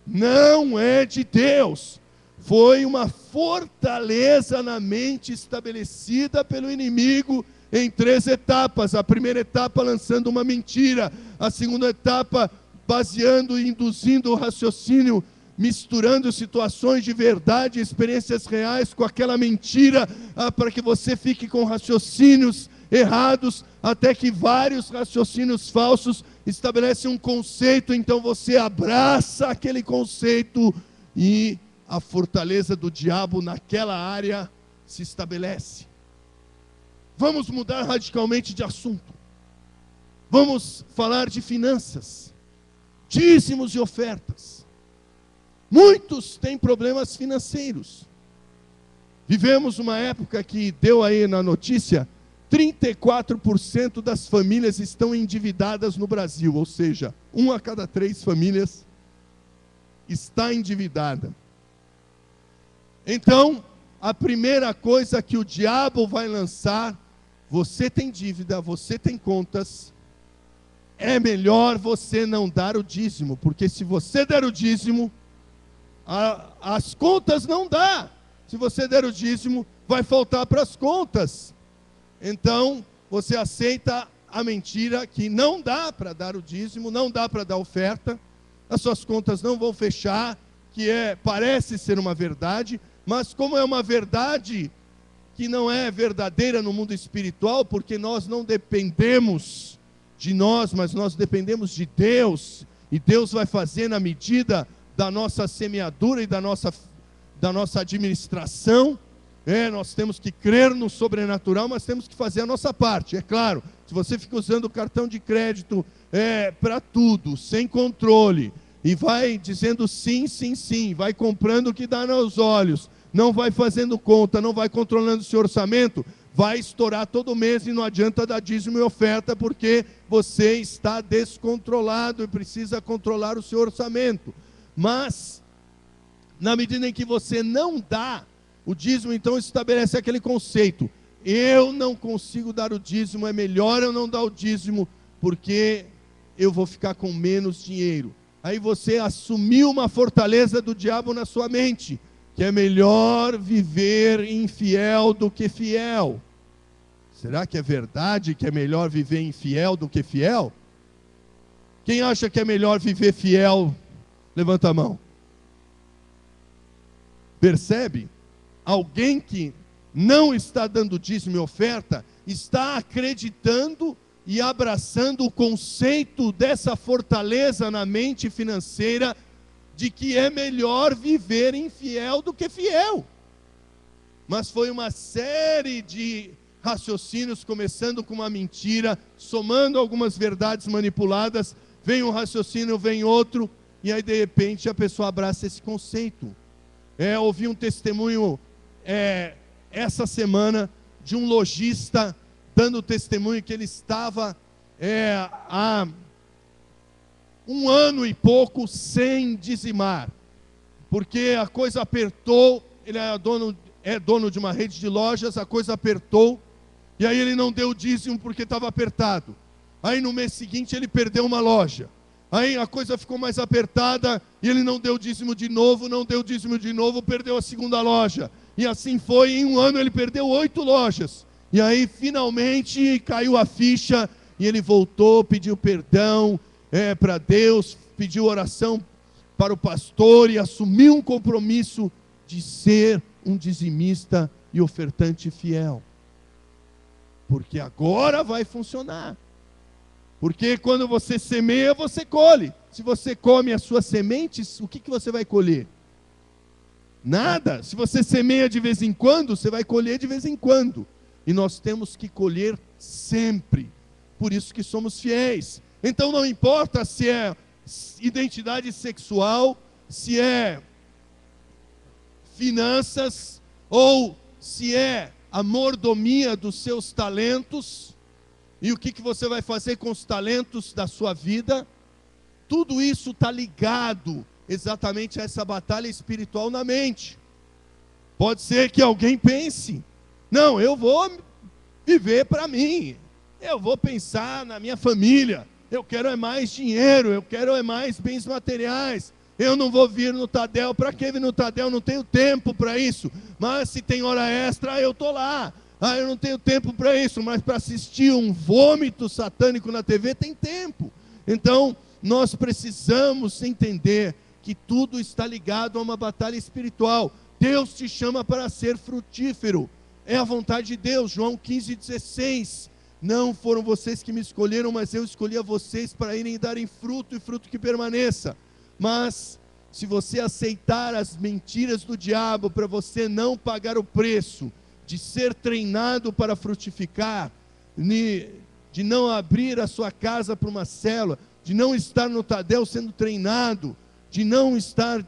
não é de Deus. Foi uma fortaleza na mente estabelecida pelo inimigo em 3 etapas. A primeira etapa lançando uma mentira, a segunda etapa baseando e induzindo o raciocínio, misturando situações de verdade, experiências reais com aquela mentira, para que você fique com raciocínios errados, até que vários raciocínios falsos estabelecem um conceito, então você abraça aquele conceito e a fortaleza do diabo naquela área se estabelece. Vamos mudar radicalmente de assunto. Vamos falar de finanças, dízimos e ofertas. Muitos têm problemas financeiros. Vivemos uma época que deu aí na notícia, 34% das famílias estão endividadas no Brasil, ou seja, 1 a cada 3 famílias está endividada. Então, a primeira coisa que o diabo vai lançar: você tem dívida, você tem contas, é melhor você não dar o dízimo, porque se você der o dízimo, as contas não dá. Se você der o dízimo, vai faltar para as contas. Então, você aceita a mentira que não dá para dar o dízimo, não dá para dar oferta, as suas contas não vão fechar, que parece ser uma verdade, mas como é uma verdade que não é verdadeira no mundo espiritual, porque nós não dependemos de nós, mas nós dependemos de Deus, e Deus vai fazer na medida da nossa semeadura e da nossa administração. Nós temos que crer no sobrenatural, mas temos que fazer a nossa parte. É claro, se você fica usando o cartão de crédito para tudo, sem controle, e vai dizendo sim, sim, sim, vai comprando o que dá nos olhos, não vai fazendo conta, não vai controlando o seu orçamento, vai estourar todo mês e não adianta dar dízimo e oferta, porque você está descontrolado e precisa controlar o seu orçamento. Mas, na medida em que você não dá o dízimo, então estabelece aquele conceito: eu não consigo dar o dízimo, é melhor eu não dar o dízimo, porque eu vou ficar com menos dinheiro. Aí você assumiu uma fortaleza do diabo na sua mente, que é melhor viver infiel do que fiel. Será que é verdade que é melhor viver infiel do que fiel? Quem acha que é melhor viver fiel, levanta a mão. Percebe? Alguém que não está dando dízimo e oferta, está acreditando e abraçando o conceito dessa fortaleza na mente financeira, de que é melhor viver infiel do que fiel. Mas foi uma série de raciocínios, começando com uma mentira, somando algumas verdades manipuladas, vem um raciocínio, vem outro, e aí de repente a pessoa abraça esse conceito. Ouvi um testemunho essa semana de um lojista dando testemunho que ele estava há 1 ano e pouco sem dizimar, porque a coisa apertou. Ele é dono de uma rede de lojas, a coisa apertou, e aí ele não deu o dízimo porque estava apertado. Aí no mês seguinte ele perdeu uma loja, aí a coisa ficou mais apertada, e ele não deu dízimo de novo, perdeu a segunda loja, e assim foi. Em 1 ano ele perdeu 8 lojas, e aí finalmente caiu a ficha, e ele voltou, pediu perdão para Deus, pediu oração para o pastor, e assumiu um compromisso de ser um dizimista e ofertante fiel, porque agora vai funcionar. Porque quando você semeia, você colhe. Se você come as suas sementes, o que você vai colher? Nada. Se você semeia de vez em quando, você vai colher de vez em quando. E nós temos que colher sempre. Por isso que somos fiéis. Então não importa se é identidade sexual, se é finanças, ou se é a mordomia dos seus talentos, e o que você vai fazer com os talentos da sua vida. Tudo isso está ligado exatamente a essa batalha espiritual na mente. Pode ser que alguém pense: não, eu vou viver para mim, eu vou pensar na minha família, eu quero mais dinheiro, eu quero mais bens materiais, eu não vou vir no Tadel. Para que vir no Tadel? Não tenho tempo para isso. Mas se tem hora extra, eu estou lá. Eu não tenho tempo para isso, mas para assistir um vômito satânico na TV tem tempo. Então nós precisamos entender que tudo está ligado a uma batalha espiritual. Deus te chama para ser frutífero, é a vontade de Deus. João 15,16: não foram vocês que me escolheram, mas eu escolhi a vocês para irem e darem fruto, e fruto que permaneça. Mas se você aceitar as mentiras do diabo para você não pagar o preço de ser treinado para frutificar, de não abrir a sua casa para uma célula, de não estar no Tadel sendo treinado, de não estar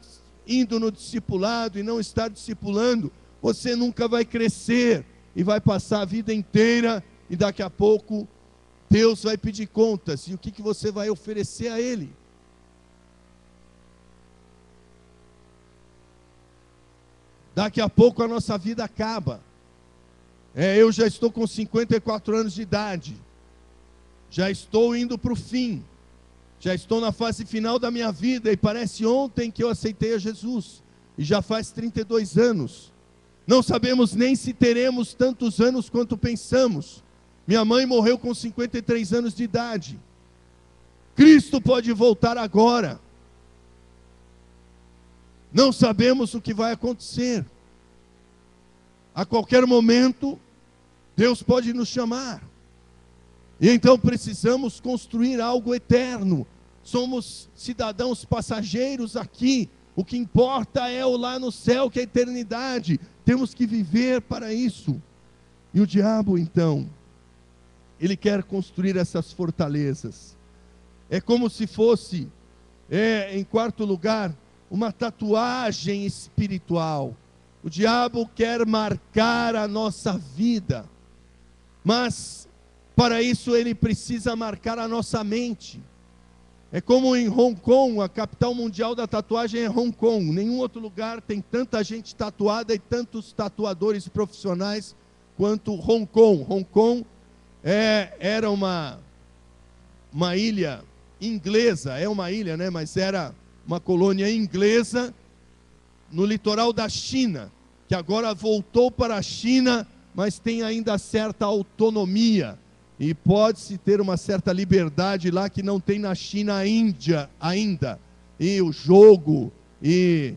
indo no discipulado e não estar discipulando, você nunca vai crescer e vai passar a vida inteira e daqui a pouco Deus vai pedir contas. E o que você vai oferecer a Ele? Daqui a pouco a nossa vida acaba. Eu já estou com 54 anos de idade. Já estou indo para o fim. Já estou na fase final da minha vida. E parece ontem que eu aceitei a Jesus. E já faz 32 anos. Não sabemos nem se teremos tantos anos quanto pensamos. Minha mãe morreu com 53 anos de idade. Cristo pode voltar agora. Não sabemos o que vai acontecer. A qualquer momento, Deus pode nos chamar. E então precisamos construir algo eterno. Somos cidadãos passageiros aqui. O que importa é o lá no céu, que é a eternidade. Temos que viver para isso. E o diabo, então, ele quer construir essas fortalezas. É como se fosse, em quarto lugar, uma tatuagem espiritual. O diabo quer marcar a nossa vida, mas para isso ele precisa marcar a nossa mente. É como em Hong Kong, a capital mundial da tatuagem é Hong Kong. Nenhum outro lugar tem tanta gente tatuada e tantos tatuadores profissionais quanto Hong Kong. Hong Kong era uma ilha inglesa, é uma ilha, né? Mas era uma colônia inglesa no litoral da China, que agora voltou para a China, mas tem ainda certa autonomia, e pode-se ter uma certa liberdade lá que não tem na China ainda, e o jogo, e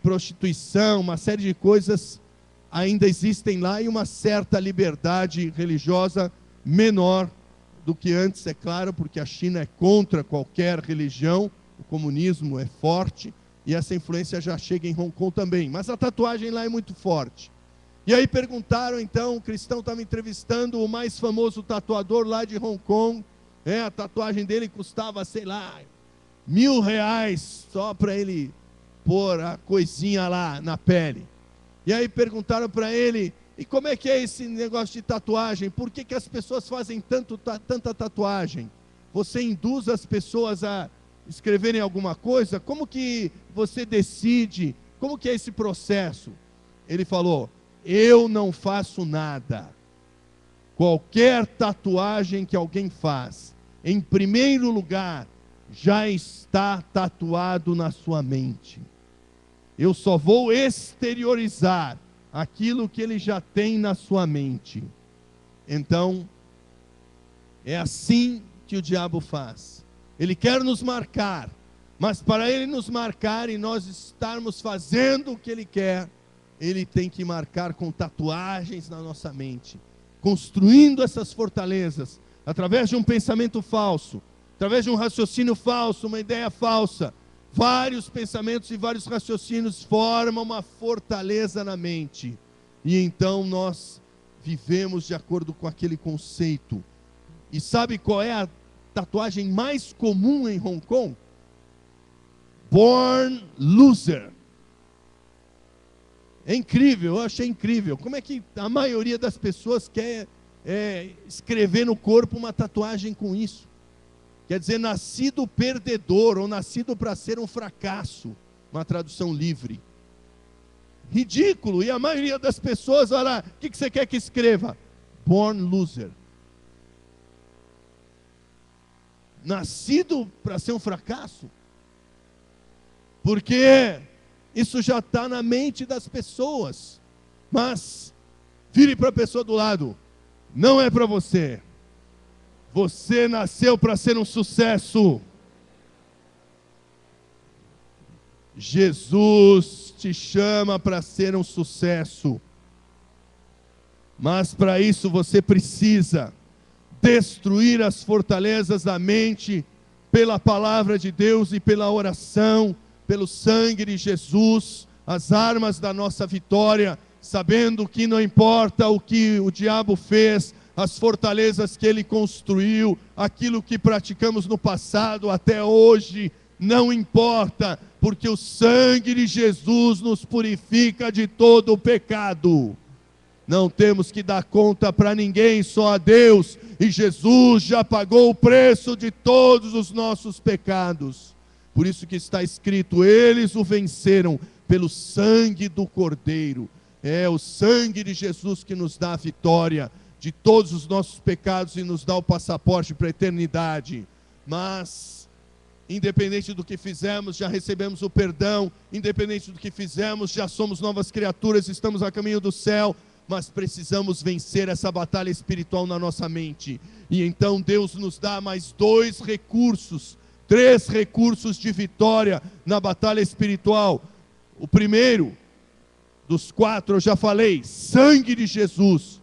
prostituição, uma série de coisas ainda existem lá, e uma certa liberdade religiosa menor do que antes, é claro, porque a China é contra qualquer religião, o comunismo é forte, e essa influência já chega em Hong Kong também. Mas a tatuagem lá é muito forte. E aí perguntaram, então, o cristão estava entrevistando o mais famoso tatuador lá de Hong Kong. A tatuagem dele custava, sei lá, R$1.000, só para ele pôr a coisinha lá na pele. E aí perguntaram para ele, e como é que é esse negócio de tatuagem? Por que as pessoas fazem tanta tatuagem? Você induz as pessoas a escreverem alguma coisa? Como que você decide? Como que é esse processo? Ele falou, eu não faço nada. Qualquer tatuagem que alguém faz, em primeiro lugar, já está tatuado na sua mente. Eu só vou exteriorizar aquilo que ele já tem na sua mente. Então, é assim que o diabo faz. Ele quer nos marcar, mas para ele nos marcar e nós estarmos fazendo o que ele quer, ele tem que marcar com tatuagens na nossa mente, construindo essas fortalezas, através de um pensamento falso, através de um raciocínio falso, uma ideia falsa. Vários pensamentos e vários raciocínios formam uma fortaleza na mente. E então nós vivemos de acordo com aquele conceito. E sabe qual é a tatuagem mais comum em Hong Kong? Born Loser. É incrível, eu achei incrível. Como é que a maioria das pessoas quer escrever no corpo uma tatuagem com isso? Quer dizer, nascido perdedor, ou nascido para ser um fracasso. Uma tradução livre. Ridículo. E a maioria das pessoas, olha lá, o que você quer que escreva? Born Loser. Nascido para ser um fracasso? Porque isso já está na mente das pessoas. Mas, vire para a pessoa do lado. Não é para você. Você nasceu para ser um sucesso. Jesus te chama para ser um sucesso. Mas para isso você precisa destruir as fortalezas da mente pela palavra de Deus e pela oração, pelo sangue de Jesus, as armas da nossa vitória, sabendo que não importa o que o diabo fez, as fortalezas que ele construiu, aquilo que praticamos no passado até hoje, não importa, porque o sangue de Jesus nos purifica de todo o pecado. Não temos que dar conta para ninguém, só a Deus, e Jesus já pagou o preço de todos os nossos pecados. Por isso que está escrito, eles o venceram pelo sangue do Cordeiro. É o sangue de Jesus que nos dá a vitória de todos os nossos pecados e nos dá o passaporte para a eternidade. Mas, independente do que fizemos, já recebemos o perdão. Independente do que fizemos, já somos novas criaturas, estamos a caminho do céu. Mas precisamos vencer essa batalha espiritual na nossa mente. E então Deus nos dá mais 2 recursos, 3 recursos de vitória na batalha espiritual. O primeiro dos 4 eu já falei, sangue de Jesus.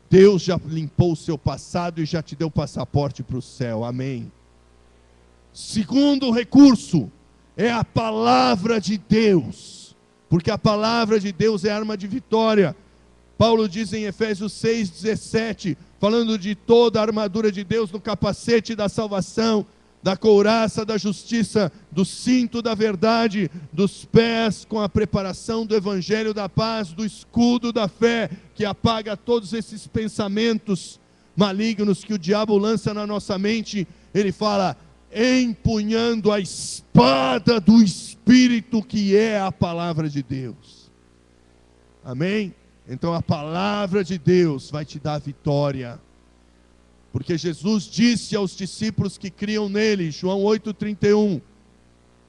Deus já limpou o seu passado e já te deu passaporte para o céu, amém. Segundo recurso é a palavra de Deus, porque a palavra de Deus é arma de vitória. Paulo diz em Efésios 6,17, falando de toda a armadura de Deus, do capacete da salvação, da couraça da justiça, do cinto da verdade, dos pés com a preparação do evangelho da paz, do escudo da fé, que apaga todos esses pensamentos malignos que o diabo lança na nossa mente. Ele fala, empunhando a espada do Espírito, que é a palavra de Deus. Amém? Então a palavra de Deus vai te dar vitória. Porque Jesus disse aos discípulos que criam nele, João 8,31,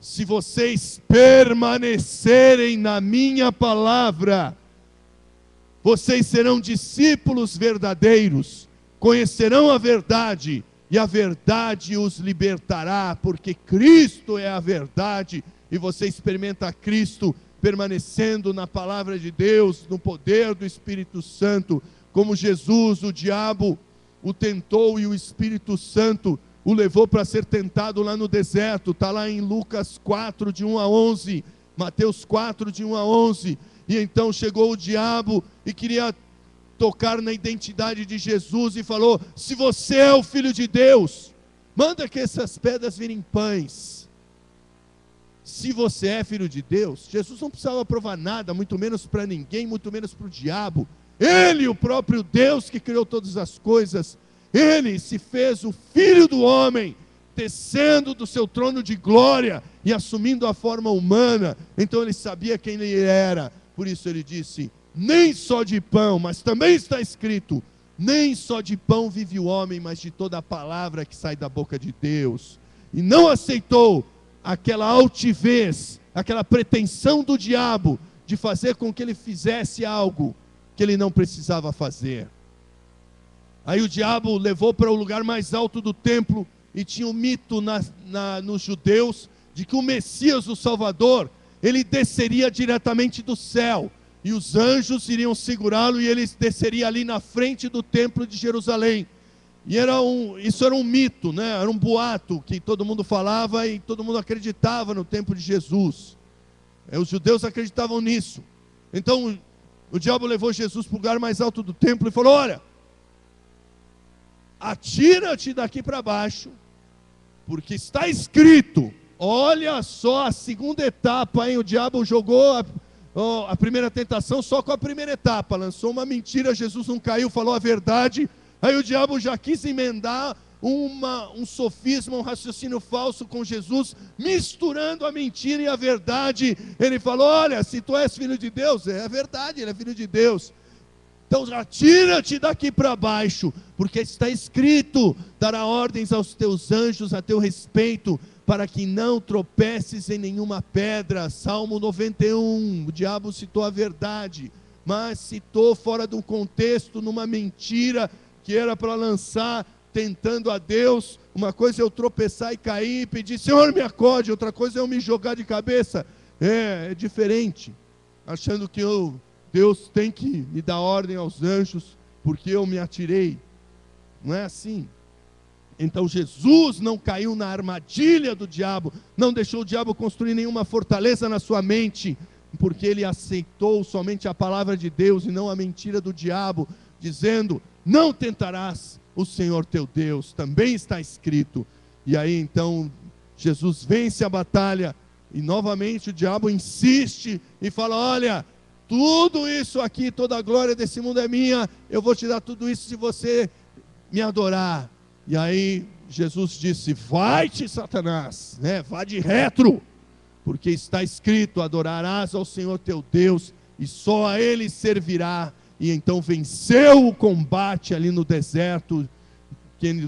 se vocês permanecerem na minha palavra, vocês serão discípulos verdadeiros, conhecerão a verdade, e a verdade os libertará, porque Cristo é a verdade, e você experimenta Cristo permanecendo na palavra de Deus, no poder do Espírito Santo, como Jesus, o diabo o tentou e o Espírito Santo o levou para ser tentado lá no deserto. Está lá em Lucas 4, de 1 a 11, Mateus 4, de 1 a 11, e então chegou o diabo e queria tocar na identidade de Jesus e falou, se você é o Filho de Deus, manda que essas pedras virem pães. Se você é filho de Deus, Jesus não precisava provar nada, muito menos para ninguém, muito menos para o diabo. Ele, o próprio Deus que criou todas as coisas, ele se fez o Filho do homem, descendo do seu trono de glória e assumindo a forma humana. Então ele sabia quem ele era, por isso ele disse, nem só de pão, mas também está escrito, nem só de pão vive o homem, mas de toda a palavra que sai da boca de Deus. E não aceitou aquela altivez, aquela pretensão do diabo de fazer com que ele fizesse algo que ele não precisava fazer. Aí o diabo levou para o lugar mais alto do templo, e tinha um mito nos judeus, de que o Messias, o Salvador, ele desceria diretamente do céu, e os anjos iriam segurá-lo, e ele desceria ali na frente do templo de Jerusalém. E isso era um mito, né? Era um boato que todo mundo falava e todo mundo acreditava no tempo de Jesus. Os judeus acreditavam nisso. Então o diabo levou Jesus para o lugar mais alto do templo e falou, olha, atira-te daqui para baixo, porque está escrito. Olha só a segunda etapa, hein? O diabo jogou a primeira tentação só com a primeira etapa, lançou uma mentira, Jesus não caiu, falou a verdade. Aí o diabo já quis emendar um sofisma, um raciocínio falso com Jesus, misturando a mentira e a verdade. Ele falou, olha, se tu és filho de Deus, é verdade, ele é filho de Deus. Então atira-te daqui para baixo, porque está escrito, dará ordens aos teus anjos a teu respeito, para que não tropeces em nenhuma pedra. Salmo 91, o diabo citou a verdade, mas citou fora do contexto, numa mentira, que era para lançar, tentando a Deus. Uma coisa é eu tropeçar e cair e pedir, Senhor me acode, outra coisa é eu me jogar de cabeça. É diferente, achando que Deus tem que me dar ordem aos anjos, porque eu me atirei. Não é assim. Então Jesus não caiu na armadilha do diabo, não deixou o diabo construir nenhuma fortaleza na sua mente, porque ele aceitou somente a palavra de Deus e não a mentira do diabo, dizendo, não tentarás o Senhor teu Deus, também está escrito. E aí então Jesus vence a batalha, E novamente o diabo insiste e fala: olha, tudo isso aqui, toda a glória desse mundo é minha, eu vou te dar tudo isso se você me adorar. E aí Jesus disse: vai-te, Satanás, né? Vá de retro, porque está escrito: adorarás ao Senhor teu Deus e só a Ele servirá. E então venceu o combate ali no deserto,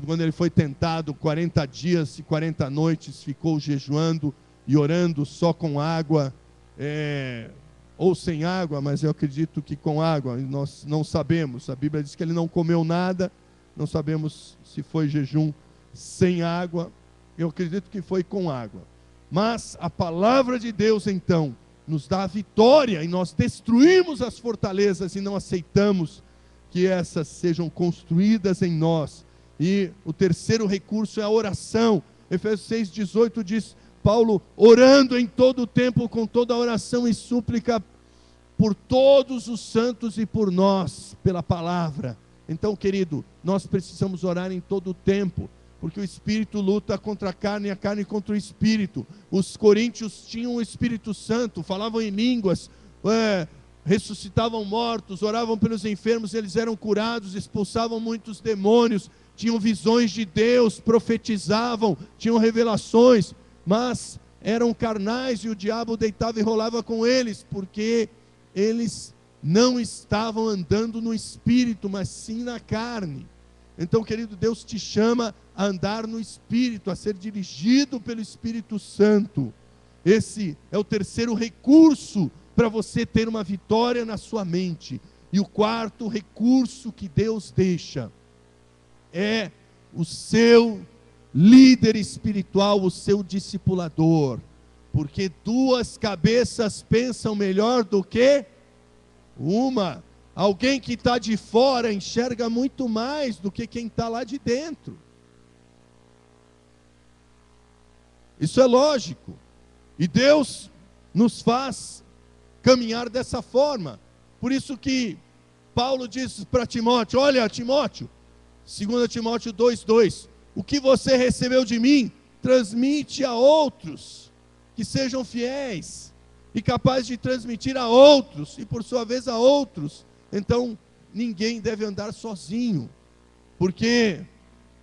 quando ele foi tentado 40 dias e 40 noites, ficou jejuando e orando só com água, ou sem água, mas eu acredito que com água, nós não sabemos. A Bíblia diz que ele não comeu nada, não sabemos se foi jejum sem água, eu acredito que foi com água. Mas a palavra de Deus então nos dá a vitória, e nós destruímos as fortalezas e não aceitamos que essas sejam construídas em nós. E o terceiro recurso é a oração. Efésios 6,18 diz: Paulo, orando em todo o tempo, com toda a oração e súplica, por todos os santos e por nós, pela palavra. Então, querido, nós precisamos orar em todo o tempo, porque o Espírito luta contra a carne e a carne contra o Espírito. Os coríntios tinham o Espírito Santo, falavam em línguas, ressuscitavam mortos, oravam pelos enfermos, eles eram curados, expulsavam muitos demônios, tinham visões de Deus, profetizavam, tinham revelações, mas eram carnais e o diabo deitava e rolava com eles, porque eles não estavam andando no Espírito, mas sim na carne. Então, querido, Deus te chama a andar no Espírito, a ser dirigido pelo Espírito Santo. Esse é o terceiro recurso para você ter uma vitória na sua mente. E o quarto recurso que Deus deixa é o seu líder espiritual, o seu discipulador. Porque duas cabeças pensam melhor do que uma. Alguém que está de fora enxerga muito mais do que quem está lá de dentro. Isso é lógico. E Deus nos faz caminhar dessa forma. Por isso que Paulo diz para Timóteo: olha, Timóteo, 2 Timóteo 2,2, o que você recebeu de mim, transmite a outros, que sejam fiéis e capazes de transmitir a outros, e por sua vez a outros. Então, ninguém deve andar sozinho, porque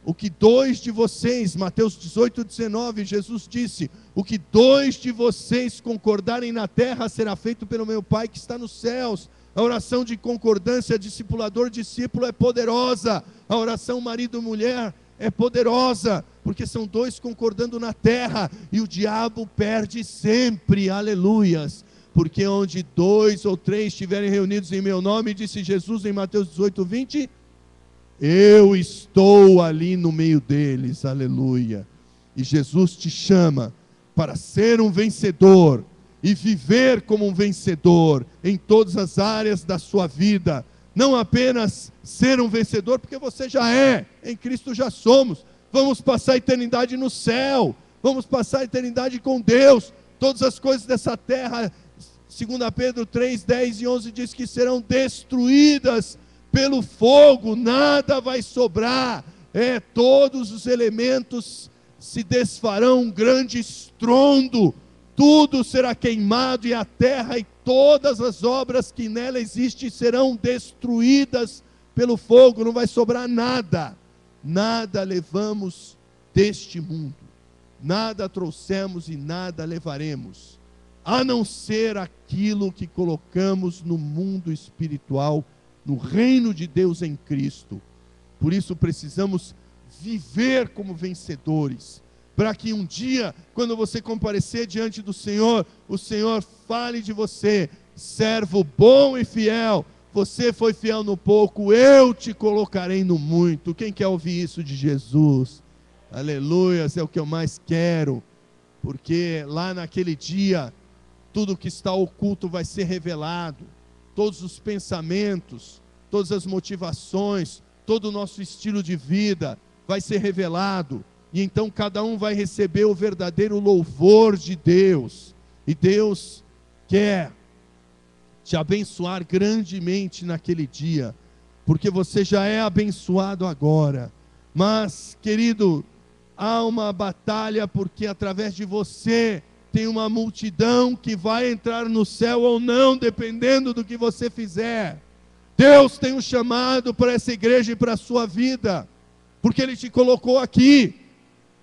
o que dois de vocês, Mateus 18,19, Jesus disse: o que dois de vocês concordarem na terra será feito pelo meu Pai que está nos céus. A oração de concordância, discipulador-discípulo, é poderosa. A oração marido-mulher é poderosa, porque são dois concordando na terra, e o diabo perde sempre, aleluias. Porque onde 2 ou 3 estiverem reunidos em meu nome, disse Jesus em Mateus 18:20, eu estou ali no meio deles, aleluia. E Jesus te chama para ser um vencedor e viver como um vencedor em todas as áreas da sua vida. Não apenas ser um vencedor, porque você já é, em Cristo já somos. Vamos passar a eternidade no céu, vamos passar a eternidade com Deus. Todas as coisas dessa terra, 2 Pedro 3, 10 e 11 diz que serão destruídas pelo fogo, nada vai sobrar, todos os elementos se desfarão, um grande estrondo, tudo será queimado, e a terra e todas as obras que nela existem serão destruídas pelo fogo, não vai sobrar nada. Nada levamos deste mundo, nada trouxemos e nada levaremos, a não ser aquilo que colocamos no mundo espiritual, no reino de Deus em Cristo. Por isso precisamos viver como vencedores, para que um dia, quando você comparecer diante do Senhor, o Senhor fale de você: servo bom e fiel, você foi fiel no pouco, eu te colocarei no muito. Quem quer ouvir isso de Jesus? Aleluia, é o que eu mais quero, porque lá naquele dia, tudo que está oculto vai ser revelado, todos os pensamentos, todas as motivações, todo o nosso estilo de vida vai ser revelado, e então cada um vai receber o verdadeiro louvor de Deus. E Deus quer te abençoar grandemente naquele dia, porque você já é abençoado agora. Mas, querido, há uma batalha, porque através de você tem uma multidão que vai entrar no céu ou não, dependendo do que você fizer. Deus tem um chamado para essa igreja e para a sua vida, porque Ele te colocou aqui.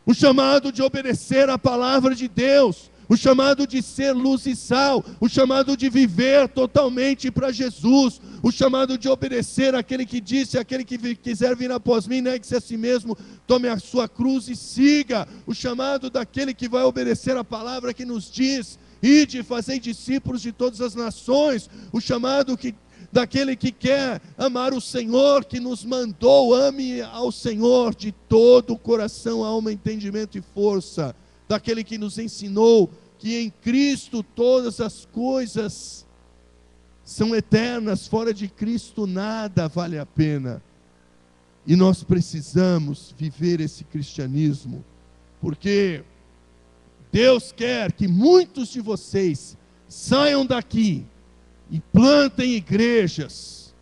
O chamado de obedecer a palavra de Deus, o chamado de ser luz e sal, o chamado de viver totalmente para Jesus, o chamado de obedecer àquele que disse: aquele que quiser vir após mim, negue-se a si mesmo, tome a sua cruz e siga. O chamado daquele que vai obedecer a palavra que nos diz: ide e fazei discípulos de todas as nações. O chamado daquele que quer amar o Senhor, que nos mandou: ame ao Senhor de todo o coração, alma, entendimento e força. Daquele que nos ensinou que em Cristo todas as coisas são eternas, fora de Cristo nada vale a pena. E nós precisamos viver esse cristianismo, porque Deus quer que muitos de vocês saiam daqui e plantem igrejas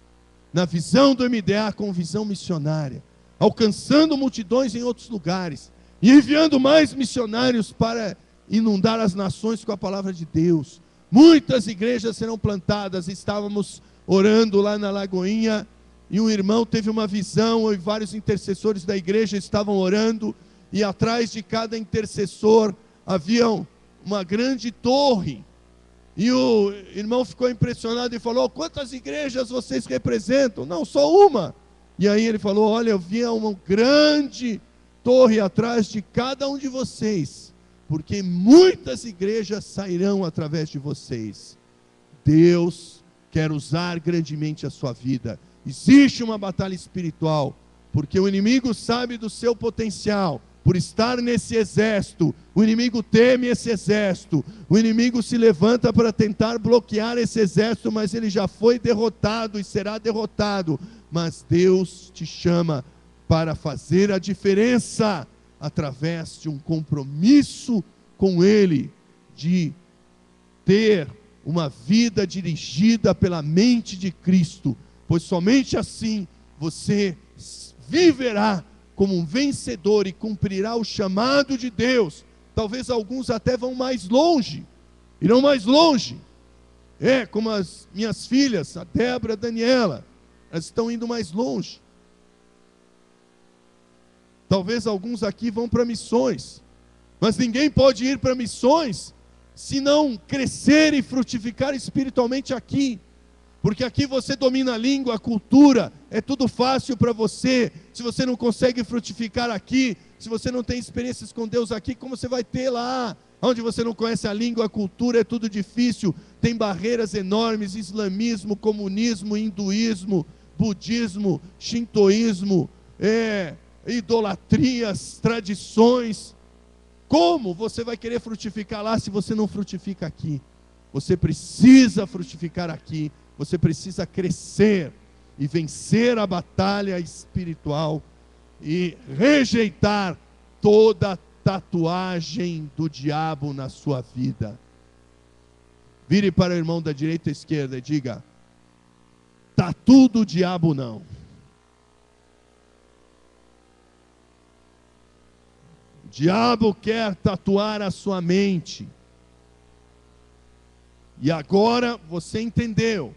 na visão do MDA, com visão missionária, alcançando multidões em outros lugares e enviando mais missionários para inundar as nações com a palavra de Deus. Muitas igrejas serão plantadas. Estávamos orando lá na Lagoinha e um irmão teve uma visão, e vários intercessores da igreja estavam orando, e atrás de cada intercessor havia uma grande torre. E o irmão ficou impressionado e falou: quantas igrejas vocês representam? Não, só uma. E aí ele falou: olha, eu via uma grande torre atrás de cada um de vocês, porque muitas igrejas sairão através de vocês. Deus quer usar grandemente a sua vida. Existe uma batalha espiritual, porque o inimigo sabe do seu potencial. Por estar nesse exército, o inimigo teme esse exército, o inimigo se levanta para tentar bloquear esse exército, mas ele já foi derrotado e será derrotado. Mas Deus te chama para fazer a diferença, através de um compromisso com Ele, de ter uma vida dirigida pela mente de Cristo, pois somente assim você viverá como um vencedor e cumprirá o chamado de Deus. Talvez alguns até vão mais longe, irão mais longe, como as minhas filhas, a Débora, a Daniela, elas estão indo mais longe. Talvez alguns aqui vão para missões, mas ninguém pode ir para missões se não crescer e frutificar espiritualmente aqui, porque aqui você domina a língua, a cultura, é tudo fácil para você. Se você não consegue frutificar aqui, se você não tem experiências com Deus aqui, como você vai ter lá? Onde você não conhece a língua, a cultura, é tudo difícil, tem barreiras enormes: islamismo, comunismo, hinduísmo, budismo, shintoísmo, idolatrias, tradições. Como você vai querer frutificar lá se você não frutifica aqui? Você precisa frutificar aqui, você precisa crescer e vencer a batalha espiritual e rejeitar toda tatuagem do diabo na sua vida. Vire para o irmão da direita e esquerda e diga: tatu do diabo não. O diabo quer tatuar a sua mente. E agora você entendeu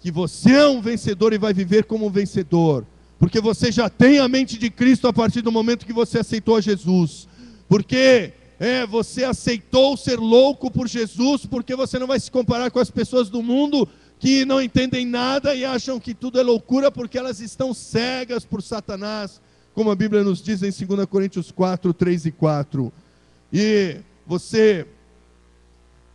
que você é um vencedor e vai viver como um vencedor, porque você já tem a mente de Cristo a partir do momento que você aceitou a Jesus. Porque você aceitou ser louco por Jesus, porque você não vai se comparar com as pessoas do mundo que não entendem nada e acham que tudo é loucura, porque elas estão cegas por Satanás, como a Bíblia nos diz em 2 Coríntios 4, 3 e 4. E você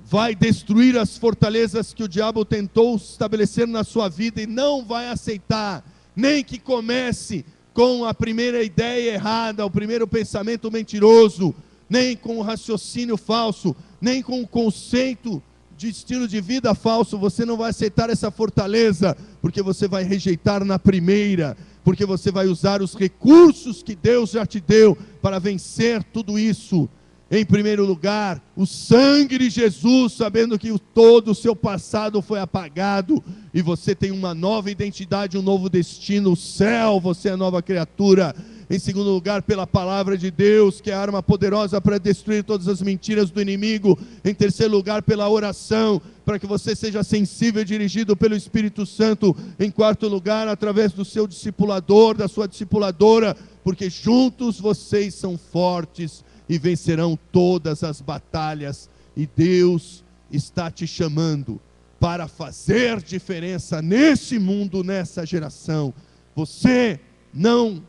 vai destruir as fortalezas que o diabo tentou estabelecer na sua vida, e não vai aceitar nem que comece com a primeira ideia errada, o primeiro pensamento mentiroso, nem com o raciocínio falso, nem com o conceito de estilo de vida falso. Você não vai aceitar essa fortaleza, porque você vai rejeitar na primeira, porque você vai usar os recursos que Deus já te deu para vencer tudo isso. Em primeiro lugar, o sangue de Jesus, sabendo que todo o seu passado foi apagado, e você tem uma nova identidade, um novo destino, o céu, você é nova criatura. Em segundo lugar, pela palavra de Deus, que é a arma poderosa para destruir todas as mentiras do inimigo. Em terceiro lugar, pela oração, para que você seja sensível e dirigido pelo Espírito Santo. Em quarto lugar, através do seu discipulador, da sua discipuladora, porque juntos vocês são fortes e vencerão todas as batalhas. E Deus está te chamando para fazer diferença nesse mundo, nessa geração. Você não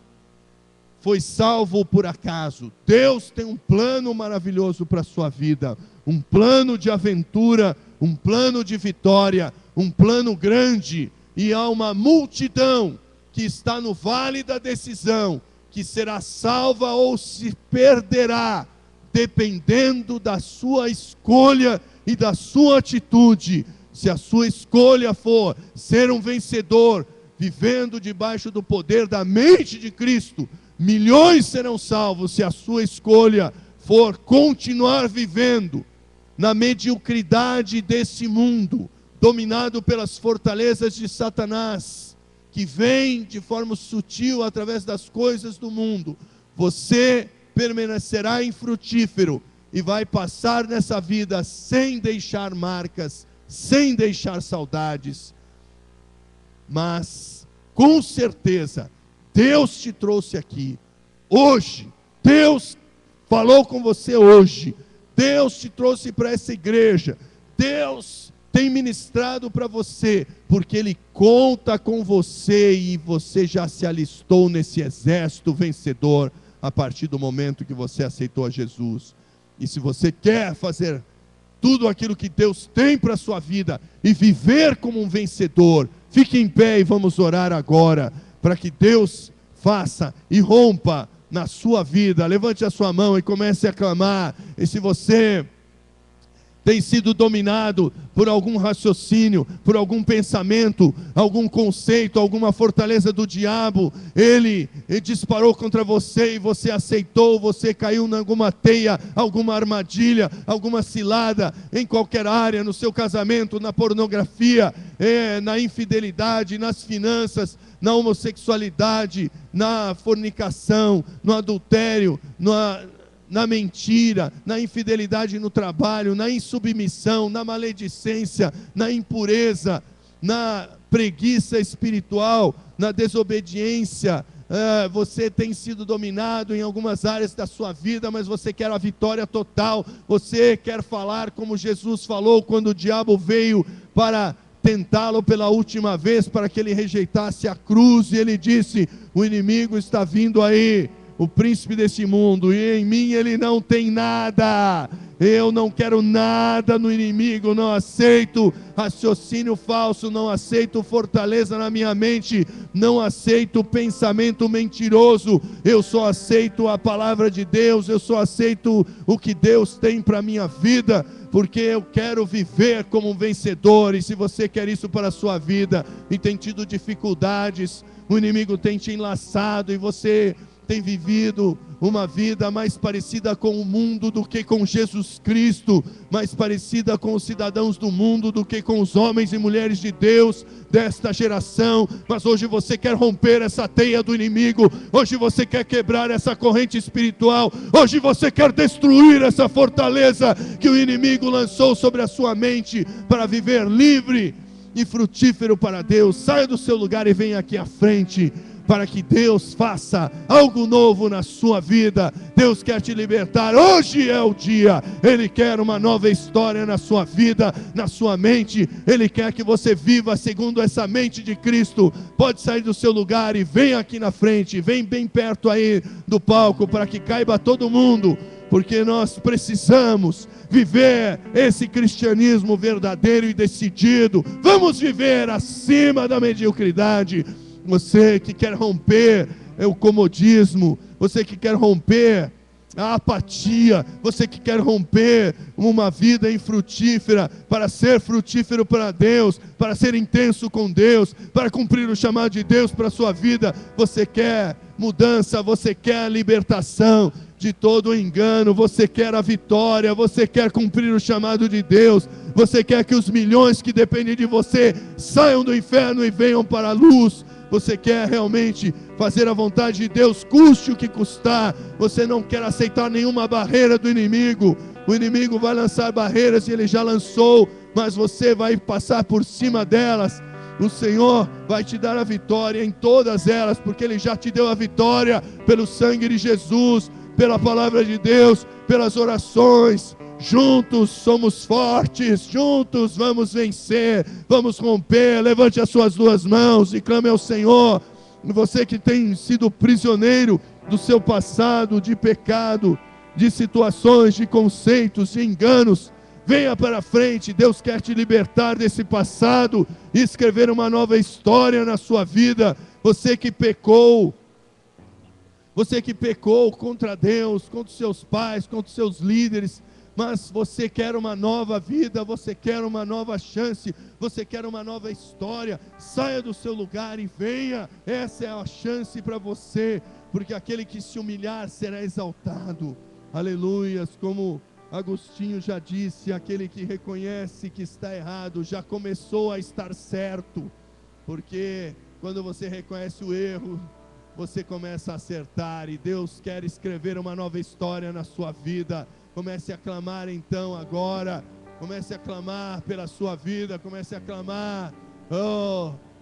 foi salvo por acaso. Deus tem um plano maravilhoso para a sua vida, um plano de aventura, um plano de vitória, um plano grande, e há uma multidão que está no vale da decisão, que será salva ou se perderá, dependendo da sua escolha e da sua atitude. Se a sua escolha for ser um vencedor, vivendo debaixo do poder da mente de Cristo, milhões serão salvos. Se a sua escolha for continuar vivendo na mediocridade desse mundo, dominado pelas fortalezas de Satanás, que vem de forma sutil através das coisas do mundo, você permanecerá infrutífero e vai passar nessa vida sem deixar marcas, sem deixar saudades. Mas, com certeza, Deus te trouxe aqui hoje. Deus falou com você hoje. Deus te trouxe para essa igreja. Deus tem ministrado para você, porque Ele conta com você e você já se alistou nesse exército vencedor a partir do momento que você aceitou a Jesus. E se você quer fazer tudo aquilo que Deus tem para a sua vida e viver como um vencedor, fique em pé e vamos orar agora, para que Deus faça e rompa na sua vida. Levante a sua mão e comece a clamar. E se você tem sido dominado por algum raciocínio, por algum pensamento, algum conceito, alguma fortaleza do diabo, ele disparou contra você e você aceitou, você caiu em alguma teia, alguma armadilha, alguma cilada, em qualquer área, no seu casamento, na pornografia, na infidelidade, nas finanças, na homossexualidade, na fornicação, no adultério, na mentira, na infidelidade no trabalho, na insubmissão, na maledicência, na impureza, na preguiça espiritual, na desobediência. Você tem sido dominado em algumas áreas da sua vida, mas você quer a vitória total. Você quer falar como Jesus falou quando o diabo veio para tentá-lo pela última vez, para que ele rejeitasse a cruz, e ele disse: o inimigo está vindo aí, o príncipe desse mundo, e em mim ele não tem nada. Eu não quero nada no inimigo, não aceito raciocínio falso, não aceito fortaleza na minha mente, não aceito pensamento mentiroso. Eu só aceito a palavra de Deus, eu só aceito o que Deus tem para a minha vida, porque eu quero viver como um vencedor. E se você quer isso para a sua vida e tem tido dificuldades, o inimigo tem te enlaçado e você tem vivido uma vida mais parecida com o mundo do que com Jesus Cristo, mais parecida com os cidadãos do mundo do que com os homens e mulheres de Deus desta geração. Mas hoje você quer romper essa teia do inimigo, hoje você quer quebrar essa corrente espiritual, hoje você quer destruir essa fortaleza que o inimigo lançou sobre a sua mente, para viver livre e frutífero para Deus. Saia do seu lugar e venha aqui à frente, para que Deus faça algo novo na sua vida. Deus quer te libertar, hoje é o dia. Ele quer uma nova história na sua vida, na sua mente. Ele quer que você viva segundo essa mente de Cristo. Pode sair do seu lugar e vem aqui na frente, vem bem perto aí do palco, para que caiba todo mundo, porque nós precisamos viver esse cristianismo verdadeiro e decidido. Vamos viver acima da mediocridade. Você que quer romper o comodismo, você que quer romper a apatia, você que quer romper uma vida infrutífera, para ser frutífero para Deus, para ser intenso com Deus, para cumprir o chamado de Deus para a sua vida. Você quer mudança, você quer a libertação de todo o engano, você quer a vitória, você quer cumprir o chamado de Deus, você quer que os milhões que dependem de você saiam do inferno e venham para a luz. Você quer realmente fazer a vontade de Deus, custe o que custar. Você não quer aceitar nenhuma barreira do inimigo. O inimigo vai lançar barreiras e ele já lançou, mas você vai passar por cima delas. O Senhor vai te dar a vitória em todas elas, porque Ele já te deu a vitória pelo sangue de Jesus, pela palavra de Deus, pelas orações. Juntos somos fortes, juntos vamos vencer, vamos romper. Levante as suas duas mãos e clame ao Senhor. Você que tem sido prisioneiro do seu passado, de pecado, de situações, de conceitos, de enganos, venha para frente. Deus quer te libertar desse passado e escrever uma nova história na sua vida. Você que pecou contra Deus, contra os seus pais, contra os seus líderes, mas você quer uma nova vida, você quer uma nova chance, você quer uma nova história. Saia do seu lugar e venha. Essa é a chance para você, porque aquele que se humilhar será exaltado. Aleluias, como Agostinho já disse, aquele que reconhece que está errado já começou a estar certo, porque quando você reconhece o erro, você começa a acertar, e Deus quer escrever uma nova história na sua vida. Comece a clamar então agora, comece a clamar pela sua vida, comece a clamar,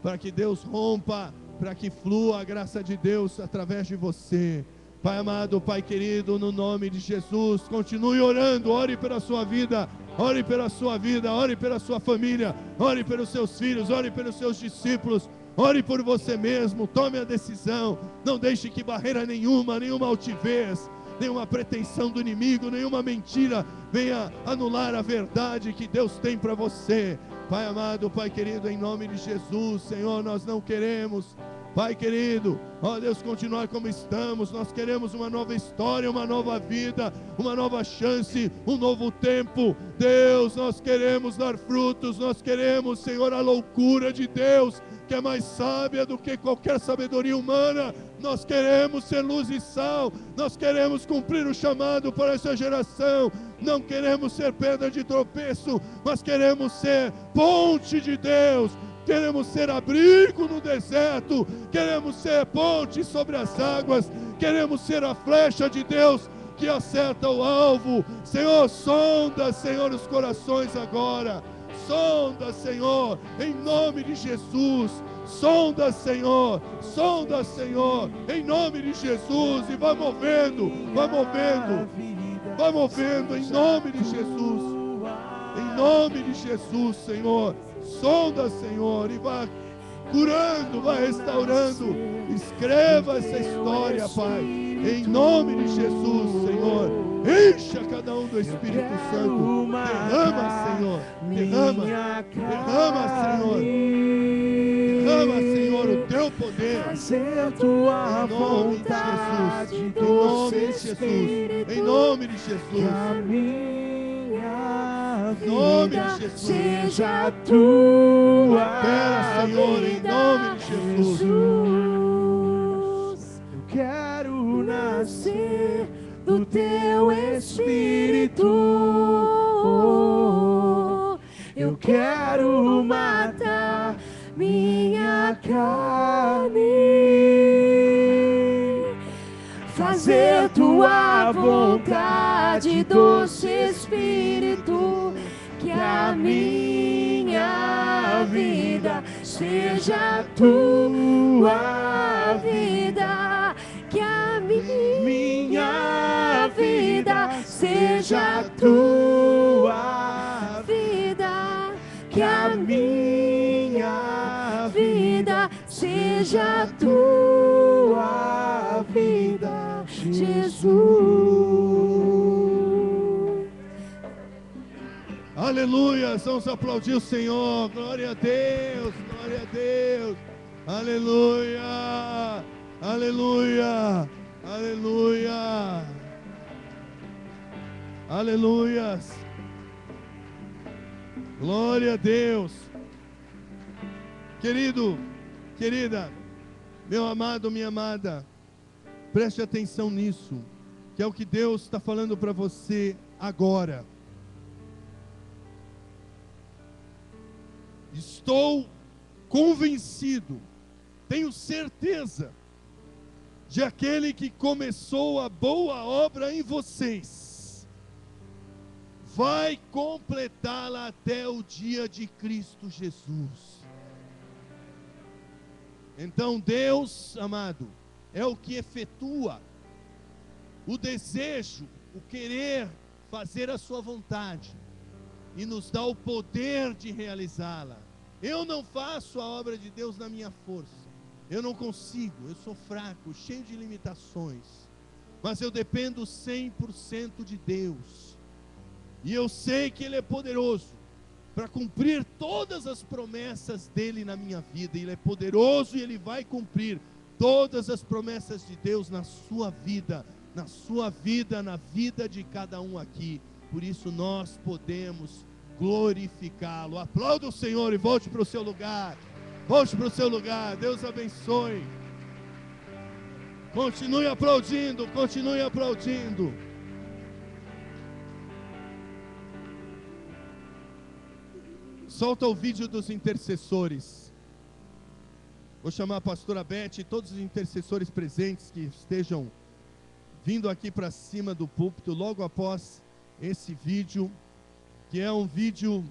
para que Deus rompa, para que flua a graça de Deus através de você. Pai amado, Pai querido, no nome de Jesus, continue orando, ore pela sua vida, ore pela sua vida, ore pela sua família, ore pelos seus filhos, ore pelos seus discípulos, ore por você mesmo, tome a decisão, não deixe que barreira nenhuma altivez, nenhuma pretensão do inimigo, nenhuma mentira venha anular a verdade que Deus tem para você. Pai amado, Pai querido, em nome de Jesus, Senhor, nós não queremos, Pai querido, ó Deus, continuar como estamos. Nós queremos uma nova história, uma nova vida, uma nova chance, um novo tempo. Deus, nós queremos dar frutos, nós queremos, Senhor, a loucura de Deus, que é mais sábia do que qualquer sabedoria humana. Nós queremos ser luz e sal, nós queremos cumprir o chamado para essa geração. Não queremos ser pedra de tropeço, mas queremos ser ponte de Deus. Queremos ser abrigo no deserto, queremos ser ponte sobre as águas, queremos ser a flecha de Deus que acerta o alvo. Senhor, sonda, Senhor, os corações agora, sonda, Senhor, em nome de Jesus, sonda, Senhor, em nome de Jesus, e vai movendo, em nome de Jesus, Senhor. Sonda, Senhor, e vai curando, vai restaurando. Escreva essa história, Pai, em nome de Jesus, Senhor. Encha cada um do Espírito Santo. Derrama, Senhor. Derrama, Senhor. Derrama, Senhor, o teu poder. Em nome de Jesus. Em nome de Jesus. Seja a tua Senhor, em nome de Jesus. Eu quero nascer do teu Espírito. Eu quero matar minha carne, fazer tua vontade, doce Espírito. Que a minha vida seja a tua vida, que a minha vida seja a tua vida, que a minha vida seja a tua vida, Jesus. Aleluia, vamos aplaudir o Senhor. Glória a Deus, glória a Deus. Aleluia, aleluia, aleluia, aleluias. Glória a Deus. Querido, querida, meu amado, minha amada, preste atenção nisso, que é o que Deus está falando para você agora. Estou convencido, tenho certeza de aquele que começou a boa obra em vocês, vai completá-la até o dia de Cristo Jesus. Então Deus, amado, é o que efetua o desejo, o querer fazer a sua vontade, e nos dá o poder de realizá-la. Eu não faço a obra de Deus na minha força, eu não consigo, eu sou fraco, cheio de limitações, mas eu dependo 100% de Deus, e eu sei que Ele é poderoso para cumprir todas as promessas dEle na minha vida. Ele é poderoso e Ele vai cumprir todas as promessas de Deus na sua vida, na vida de cada um aqui. Por isso nós podemos glorificá-lo. Aplauda o Senhor e volte para o seu lugar. Volte para o seu lugar. Deus abençoe. Continue aplaudindo, continue aplaudindo. Solta o vídeo dos intercessores. Vou chamar a pastora Beth e todos os intercessores presentes que estejam vindo aqui para cima do púlpito logo após esse vídeo, que é um vídeo